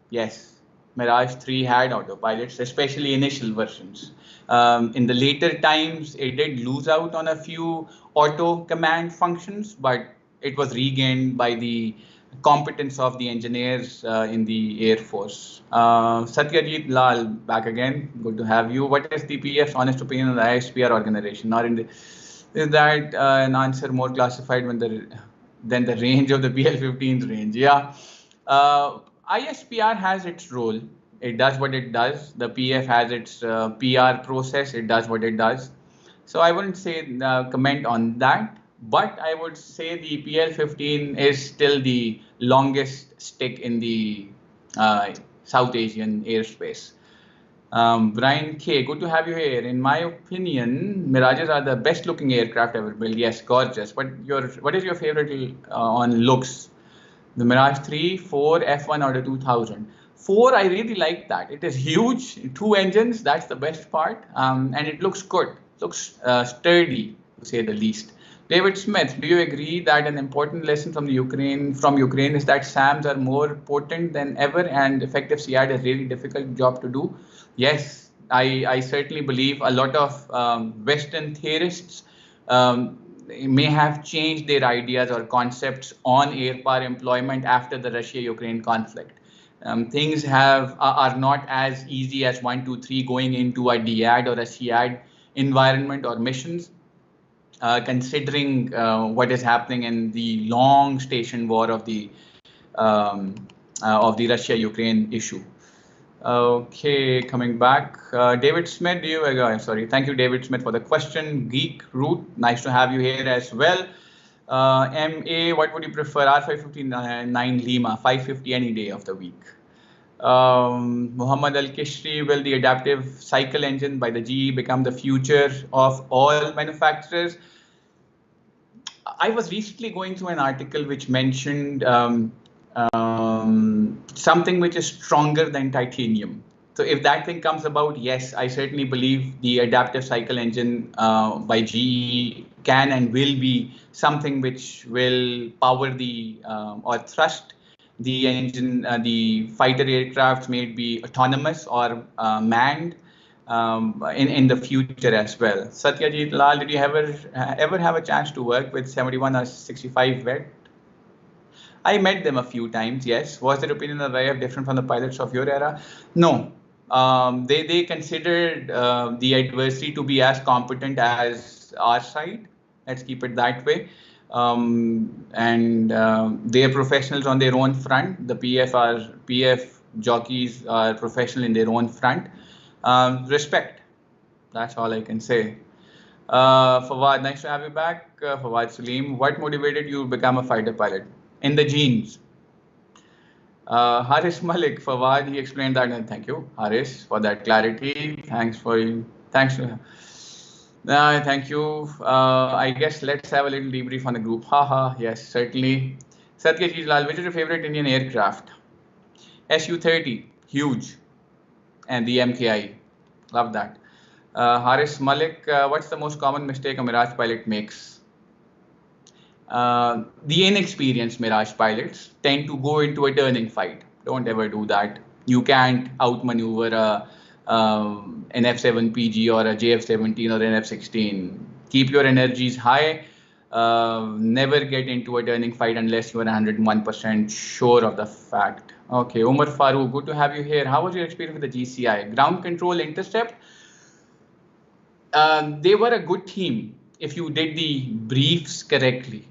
Yes. Mirage 3 had autopilots, especially initial versions. In the later times, it did lose out on a few auto command functions, but it was regained by the competence of the engineers in the Air Force. Satyajit Lal, back again. Good to have you. What is the PF's honest opinion on the ISPR organization? Is that an answer more classified than the range of the PL-15's range? Yeah. ISPR has its role. It does what it does. The PF has its PR process. It does what it does. So I wouldn't say comment on that, but I would say the PL-15 is still the longest stick in the South Asian airspace. Brian K, good to have you here. In my opinion, Mirages are the best looking aircraft ever built. Yes, gorgeous. But what is your favorite on looks? The Mirage 3, 4, F1 or the 2000. 4, I really like that. It is huge, 2 engines, that's the best part. And it looks good, looks sturdy, to say the least. David Smith, do you agree that an important lesson from Ukraine is that SAMs are more potent than ever and effective SIAD is a really difficult job to do? Yes, I certainly believe a lot of Western theorists may have changed their ideas or concepts on air power employment after the Russia-Ukraine conflict. Things are not as easy as 1, 2, 3 going into a DIAD or a SIAD environment or missions. Considering what is happening in the long station war of the Russia-Ukraine issue. Okay, coming back. David Smith, sorry, thank you, David Smith, for the question. Geek Root, nice to have you here as well. MA, what would you prefer? R559 Lima, 550 any day of the week. Muhammad Al Kishri, will the adaptive cycle engine by the GE become the future of all manufacturers? I was recently going through an article which mentioned something which is stronger than titanium. So if that thing comes about, yes, I certainly believe the adaptive cycle engine by GE can and will be something which will power the or thrust the engine, the fighter aircrafts may be autonomous or manned in the future as well. Satyajit Lal, did you ever have a chance to work with 71 or 65 vet? I met them a few times, yes. Was their opinion of way different from the pilots of your era? No. They considered the adversary to be as competent as our side. Let's keep it that way. They're professionals on their own front. The PF jockeys are professional in their own front. Respect. That's all I can say. Fawad, nice to have you back. Fawad Salim, what motivated you to become a fighter pilot? In the genes. Haris Malik, Fawad, he explained that, and thank you, Haris, for that clarity. Thank you. I guess let's have a little debrief on the group. Haha, yes, certainly. Satyajit Lal, which is your favorite Indian aircraft? Su-30, huge. And the MKI, love that. Haris Malik, what's the most common mistake a Mirage pilot makes? The inexperienced Mirage pilots tend to go into a turning fight. Don't ever do that. You can't outmaneuver an F-7PG or a JF-17 or an F-16. Keep your energies high. Never get into a turning fight unless you are 101% sure of the fact. Okay, Umar Farooq, good to have you here. How was your experience with the GCI? Ground control intercept? They were a good team if you did the briefs correctly.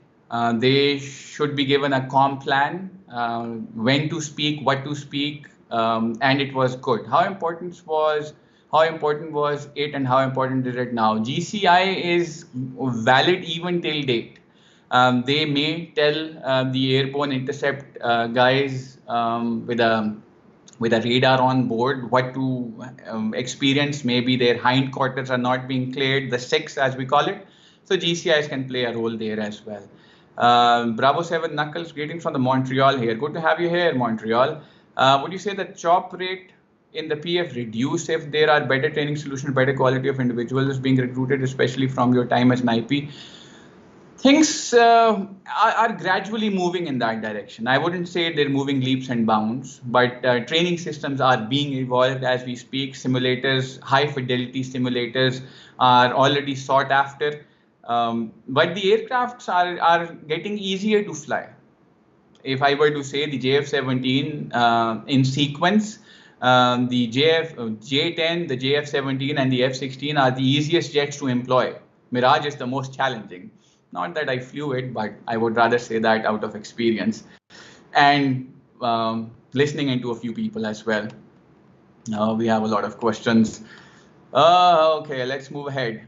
They should be given a comm plan, when to speak, what to speak, and it was good. How important was it, and how important is it now? GCI is valid even till date. They may tell the airborne intercept guys with a radar on board what to experience. Maybe their hindquarters are not being cleared, the 6 as we call it. So GCIs can play a role there as well. Bravo 7 Knuckles, greetings from the Montreal here. Good to have you here, Montreal. Would you say the chop rate in the PF reduced if there are better training solutions, better quality of individuals being recruited, especially from your time as an IP? Things are gradually moving in that direction. I wouldn't say they're moving leaps and bounds, but training systems are being evolved as we speak. Simulators, high fidelity simulators are already sought after. But the aircrafts are getting easier to fly. If I were to say the JF-17 in sequence, the J-10, the JF-17, and the F-16 are the easiest jets to employ. Mirage is the most challenging. Not that I flew it, but I would rather say that out of experience. And listening into a few people as well. We have a lot of questions. Okay, let's move ahead.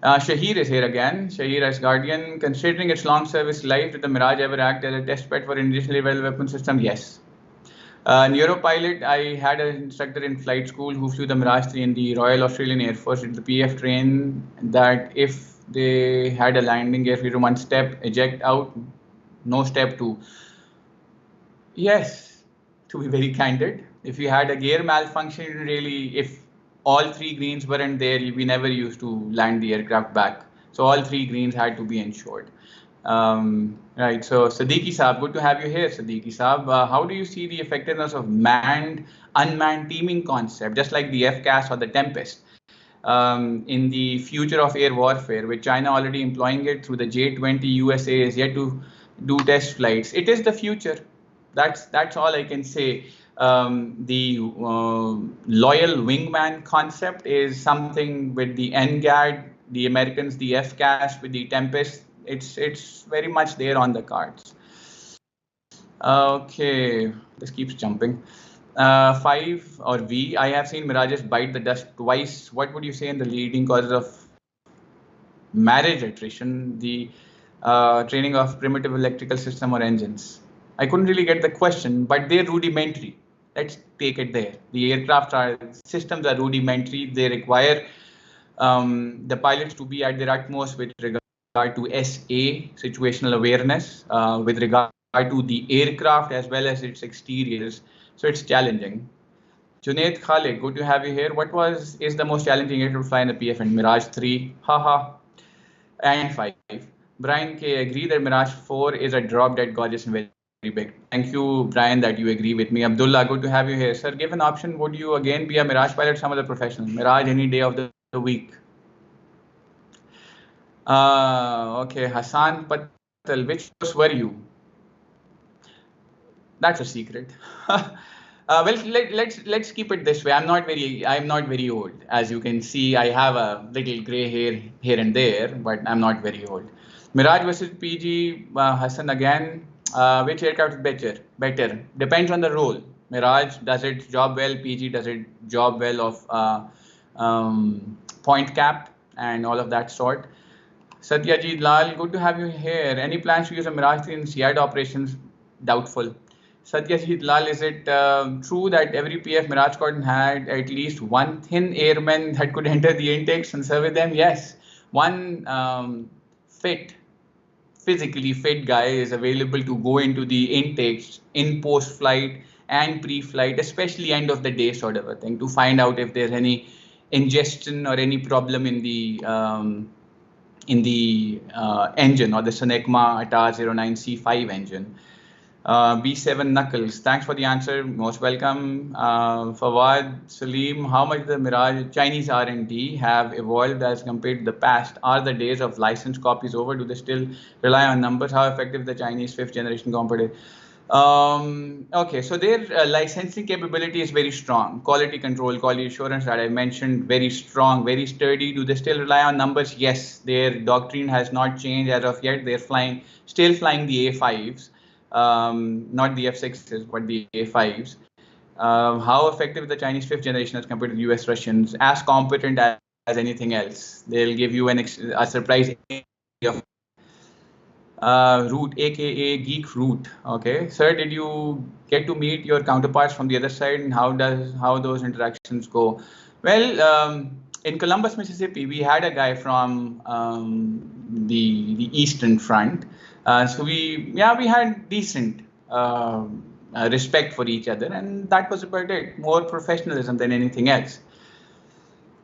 Shahir is here again. Shahir as Guardian. Considering its long service life, did the Mirage ever act as a test bed for initially well weapon system? Yes. Neuropilot, I had an instructor in flight school who flew the Mirage 3 in the Royal Australian Air Force. Did the PF train that if they had a landing gear, freedom one step, eject out, no step two? Yes, to be very candid. If you had a gear malfunction, really, if all three greens weren't there, we never used to land the aircraft back. So all three greens had to be ensured. Right, so Siddiqui Saab, good to have you here, Siddiqui Saab. How do you see the effectiveness of manned, unmanned teaming concept, just like the FCAS or the Tempest, in the future of air warfare, with China already employing it through the J-20, USA is yet to do test flights. It is the future. That's all I can say. The loyal wingman concept is something with the NGAD, the Americans, the FCAS with the Tempest. It's very much there on the cards. Okay, this keeps jumping. 5 or V. I have seen Mirages bite the dust twice. What would you say in the leading causes of marriage attrition? The training of primitive electrical system or engines? I couldn't really get the question, but they're rudimentary. Let's take it there. The aircraft systems are rudimentary. They require the pilots to be at their utmost with regard to SA, situational awareness, with regard to the aircraft as well as its exteriors. So it's challenging. Junaid Khalid, good to have you here. What is the most challenging air to fly in the PF and Mirage 3? Haha. And 5. Brian K. Agree that Mirage 4 is a drop dead gorgeous and very big. Thank you, Brian, that you agree with me. Abdullah, good to have you here. Sir, give an option. Would you again be a Mirage pilot, some other professional? Mirage any day of the week. Okay, Hassan Patel, which course were you? That's a secret. Well, let's keep it this way. I'm not very old. As you can see, I have a little gray hair here and there, but I'm not very old. Mirage versus PG, Hassan again. Which aircraft is better? Depends on the role. Mirage does its job well. PG does its job well of point cap and all of that sort. Satyajit Lal, good to have you here. Any plans to use a Mirage 3 in CID operations? Doubtful. Satyajit Lal, is it true that every PF Mirage squadron had at least one thin airman that could enter the intakes and serve with them? Yes. One physically fit guy is available to go into the intakes in post-flight and pre-flight, especially end of the day sort of a thing, to find out if there's any ingestion or any problem in the engine or the Sonekma ATAR 09C5 engine. B7 Knuckles, thanks for the answer. Most welcome. Fawad Salim, how much the Mirage Chinese R&D have evolved as compared to the past? Are the days of licensed copies over? Do they still rely on numbers? How effective the Chinese 5th generation competitor? Okay, so their licensing capability is very strong. Quality control, quality assurance that I mentioned, very strong, very sturdy. Do they still rely on numbers? Yes, their doctrine has not changed as of yet. They're still flying the A5s. Not the F6s, but the A5s. How effective is the Chinese 5th generation as compared to the US Russians? As competent as anything else. They'll give you a surprise of Root, aka Geek Root. Okay, sir, did you get to meet your counterparts from the other side, and how those interactions go? Well, in Columbus, Mississippi, we had a guy from the Eastern Front. So we had decent respect for each other, and that was about it. More professionalism than anything else.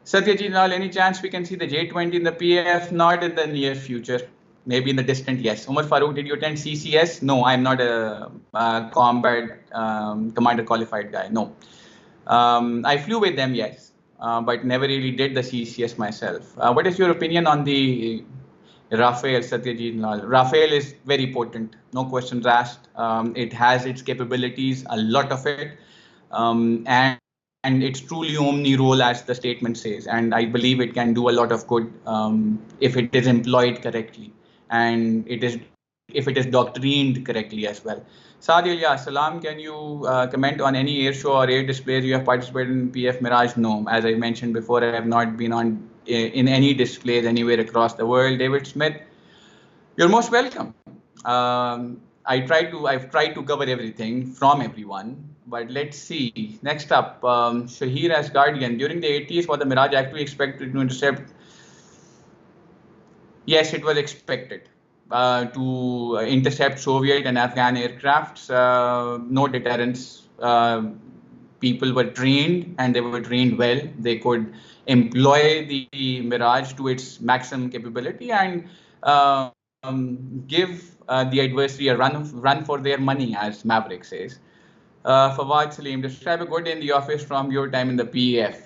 Satyajit Lal, any chance we can see the J20 in the PAF? Not in the near future. Maybe in the distant, yes. Umar Farooq, did you attend CCS? No, I'm not a combat commander qualified guy. No. I flew with them, yes, but never really did the CCS myself. What is your opinion on the Rafael, Satyajit Lal? Rafael is very potent, no questions asked. It has its capabilities, a lot of it, and it's truly omni role, as the statement says. And I believe it can do a lot of good if it is employed correctly, and if it is doctrined correctly as well. Saad Salam, can you comment on any air show or air displays you have participated in PF Mirage? No, as I mentioned before, I have not been on in any displays anywhere across the world. David Smith, you're most welcome. I've tried to cover everything from everyone, but let's see. Next up, Shahir as Guardian. During the 80s, was the Mirage actually expected to intercept? Yes, it was expected to intercept Soviet and Afghan aircrafts. No deterrence. People were trained, and they were trained well. They could employ the Mirage to its maximum capability and give the adversary a run for their money, as Maverick says. Fawad Salim, describe a good day in the office from your time in the PEF.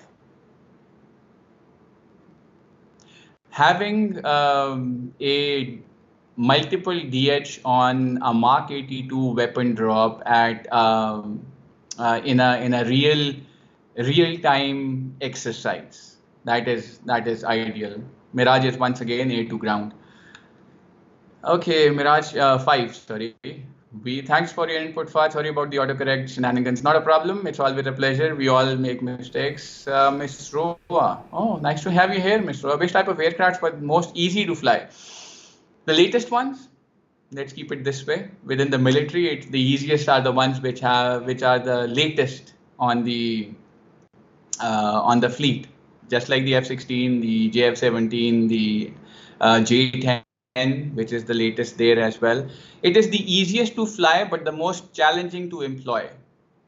Having a multiple DH on a Mark 82 weapon drop at in a real time exercise, that is ideal. Mirage is once again air to ground. Okay, Mirage 5, sorry. Thanks for your input, Fahad. Sorry about the autocorrect shenanigans. Not a problem. It's always a pleasure. We all make mistakes. Miss Roa. Oh, nice to have you here, Miss Roa. Which type of aircrafts were most easy to fly? The latest ones. Let's keep it this way. Within the military, the easiest are the ones which are the latest on the fleet. Just like the F-16, the JF-17, the J-10. Which is the latest there as well. It is the easiest to fly, but the most challenging to employ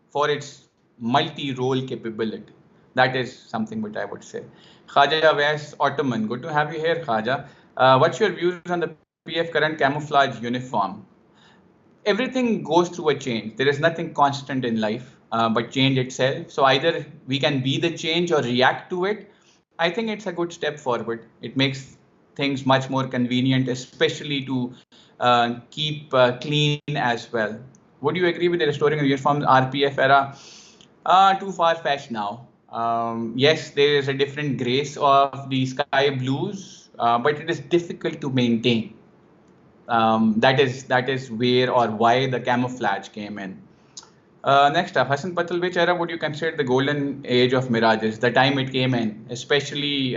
for its multi-role capability. That is something which I would say. Khaja West Ottoman, good to have you here, Khaja. What's your views on the PF current camouflage uniform? Everything goes through a change. There is nothing constant in life but change itself. So either we can be the change or react to it. I think it's a good step forward. It makes things much more convenient, especially to keep clean as well. Would you agree with the restoring the uniform RPF era? Too far-fetched now. Yes, there is a different grace of the sky blues, but it is difficult to maintain. That is where or why the camouflage came in. Next up, Hassan Patel, which era would you consider the golden age of Mirages? The time it came in, especially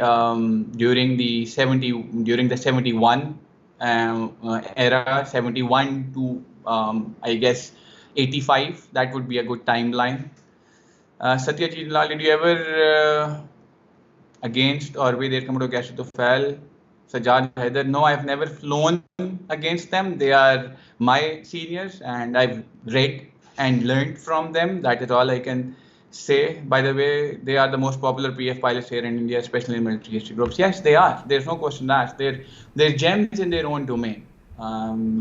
during the 71 era, 71 to I guess 85. That would be a good timeline. Satyajit Lal, did you ever against or with Air Commodore Gashutofel, Sajjad Haider? No, I've never flown against them. They are my seniors, and I've read and learned from them. That is all I can say. By the way, they are the most popular PF pilots here in India, especially in military history groups. Yes, they are. There's no question asked. They're gems in their own domain.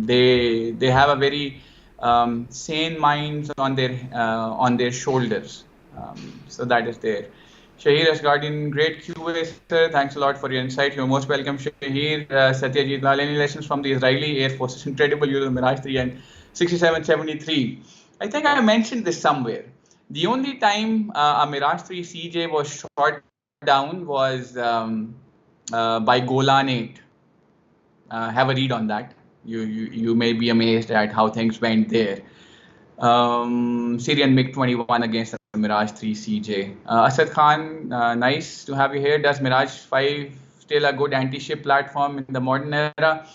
They have a very sane minds on their shoulders. So that is there. Shahir as Guardian, great QA, sir. Thanks a lot for your insight. You're most welcome, Shahir. Satyajit Lal, any lessons from the Israeli Air Force's incredible use of Mirage 3 and 6773? I think I mentioned this somewhere. The only time a Mirage 3 CJ was shot down was by Golan 8. Have a read on that. You may be amazed at how things went there. Syrian MiG-21 against the Mirage 3 CJ. Asad Khan, nice to have you here. Does Mirage 5 still a good anti-ship platform in the modern era?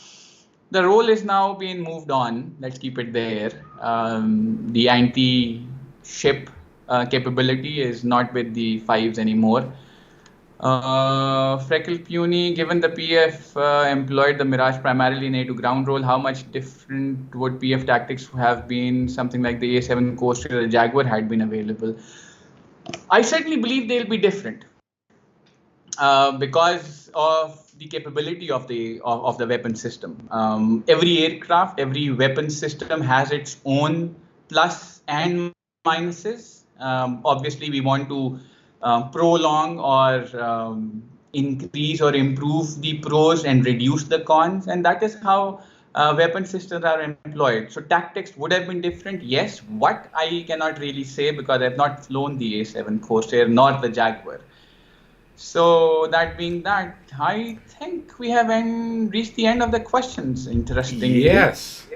The role is now being moved on. Let's keep it there. The anti-ship capability is not with the 5s anymore. Freckle Puny, given the PF employed the Mirage primarily in air-to-ground role, how much different would PF tactics have been? Something like the A7 Coastal or Jaguar had been available. I certainly believe they'll be different. because of the capability of the weapon system. Every aircraft, every weapon system has its own plus and minuses. Obviously, we want to prolong or increase or improve the pros and reduce the cons, and that is how weapon systems are employed. So tactics would have been different, yes. What I cannot really say because I've not flown the A7 Corsair nor the Jaguar. So that being that, I think we have reached the end of the questions. Interestingly, Yes,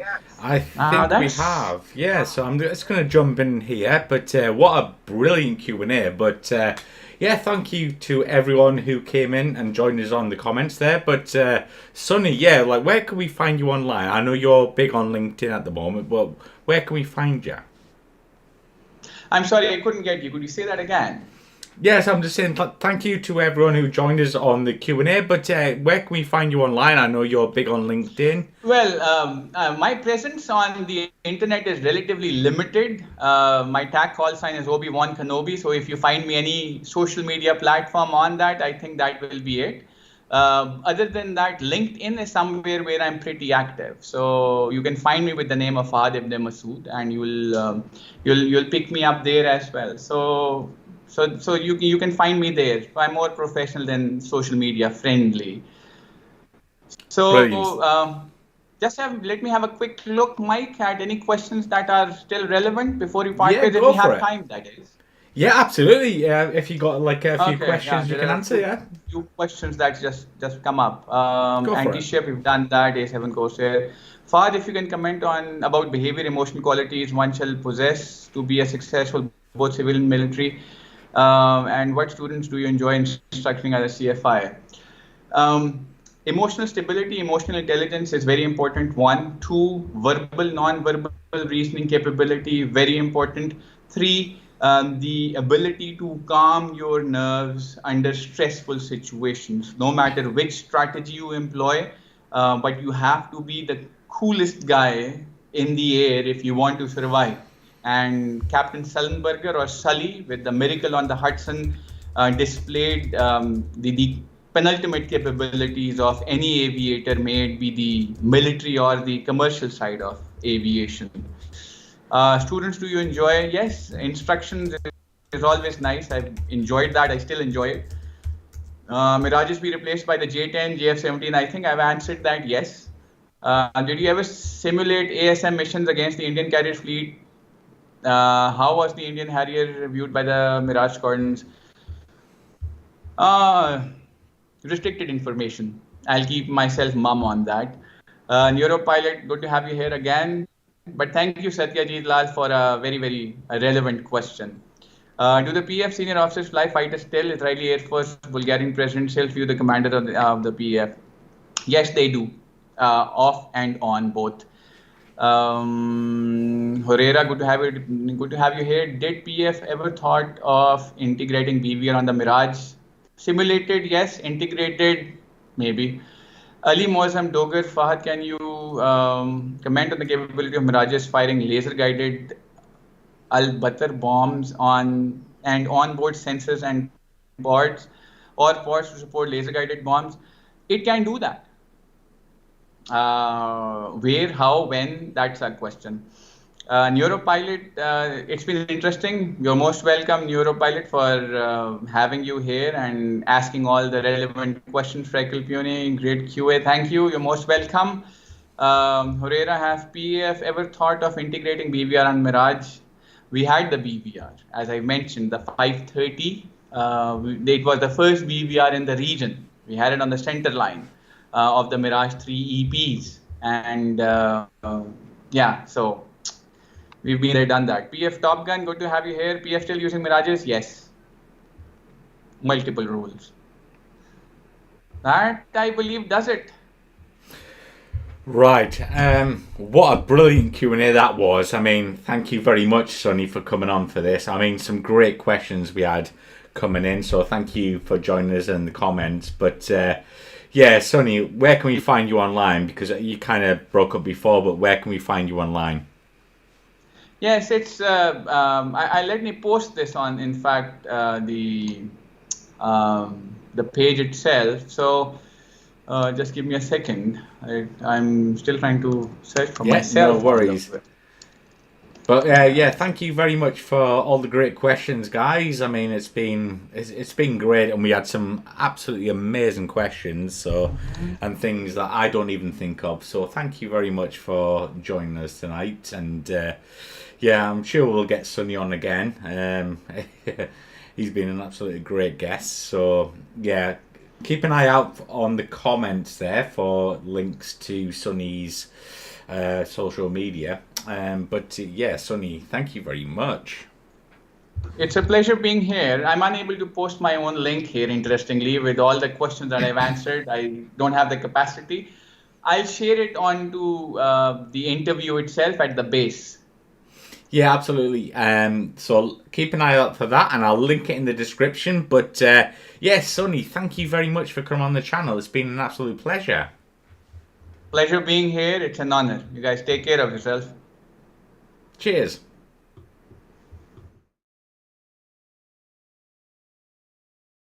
I think we that's have. Yeah, so I'm just going to jump in here. But what a brilliant Q&A. But yeah, thank you to everyone who came in and joined us on the comments there. But Sonny, yeah, like where can we find you online? I know you're big on LinkedIn at the moment, but where can we find you? I'm sorry, I couldn't get you. Could you say that again? Yes, I'm just saying thank you to everyone who joined us on the Q&A, but where can we find you online? I know you're big on LinkedIn. Well, my presence on the internet is relatively limited. My tag call sign is Obi-Wan Kenobi, so if you find me any social media platform on that, I think that will be it. Other than that, LinkedIn is somewhere where I'm pretty active. So you can find me with the name of Fahad Ibne Masood, and you'll pick me up there as well. So you can find me there. I'm more professional than social media friendly. Brilliant. So let me have a quick look, Mike, at any questions that are still relevant before you part Yeah, ways, if go we for have it. time, that is. Yeah, if you got like a few Okay, questions you there can are answer, yeah. few questions that just come up. Go for it. Antiship, we've done that. A7 Corsair. Fahad, if you can comment on about behavior, emotional qualities one shall possess to be a successful both civil and military, and what students do you enjoy instructing as a CFI? Emotional stability, emotional intelligence is very important. 1, 2, verbal, non-verbal reasoning capability, very important. 3, the ability to calm your nerves under stressful situations, no matter which strategy you employ, but you have to be the coolest guy in the air if you want to survive. And Captain Sullenberger, or Sully, with the Miracle on the Hudson, displayed the penultimate capabilities of any aviator, may it be the military or the commercial side of aviation. Students, do you enjoy? Yes, instructions is always nice. I've enjoyed that. I still enjoy it. Mirages be replaced by the J10, JF-17. I think I've answered that, yes. Did you ever simulate ASM missions against the Indian carrier fleet? How was the Indian Harrier viewed by the Mirage squadrons? Restricted information. I'll keep myself mum on that. Neuropilot, good to have you here again. But thank you, Satyajit Lal, for a very, very relevant question. Do the PF senior officers fly fighters still? Israeli Air Force, Bulgarian President still view the commander of the PF? Yes, they do. Off and on both. Herrera, good to have you here. Did PF ever thought of integrating BVR on the Mirage? Simulated, yes. Integrated, maybe. Ali Mozam Dogar, Fahad, can you comment on the capability of Mirages firing laser-guided Al-Batar bombs on onboard sensors and pods, or pods to support laser-guided bombs? It can do that. Where, how, when, that's our question. Neuropilot, it's been interesting. You're most welcome, Neuropilot, for having you here and asking all the relevant questions. Freckle Pune, great QA, thank you. You're most welcome. Herrera, have PF ever thought of integrating BVR on Mirage? We had the BVR, as I mentioned, the 530. It was the first BVR in the region. We had it on the center line of the Mirage 3 EPs. And yeah, so we've been there, done that. PF Top Gun, good to have you here. PF still using Mirages? Yes. Multiple rules. That, I believe, does it. Right. What a brilliant Q&A that was. I mean, thank you very much, Sonny, for coming on for this. I mean, some great questions we had coming in, so thank you for joining us in the comments. But yeah, Sonny, where can we find you online? Because you kind of broke up before, but where can we find you online? Yes, it's. I let me post this on, in fact, the the page itself. So just give me a second. I'm still trying to search for myself. No worries. But yeah, thank you very much for all the great questions, guys. I mean, it's been great, and we had some absolutely amazing questions, and things that I don't even think of. So thank you very much for joining us tonight, and yeah, I'm sure we'll get Sonny on again. He's been an absolutely great guest. So yeah, keep an eye out on the comments there for links to Sonny's social media. But yeah, Sonny, thank you very much. It's a pleasure being here. I'm unable to post my own link here, interestingly, with all the questions that I've answered. I don't have the capacity. I'll share it onto the interview itself at the base. Yeah, absolutely. So keep an eye out for that, and I'll link it in the description. But yeah, Sonny, thank you very much for coming on the channel. It's been an absolute pleasure. Pleasure being here. It's an honor. You guys take care of yourself. Cheers.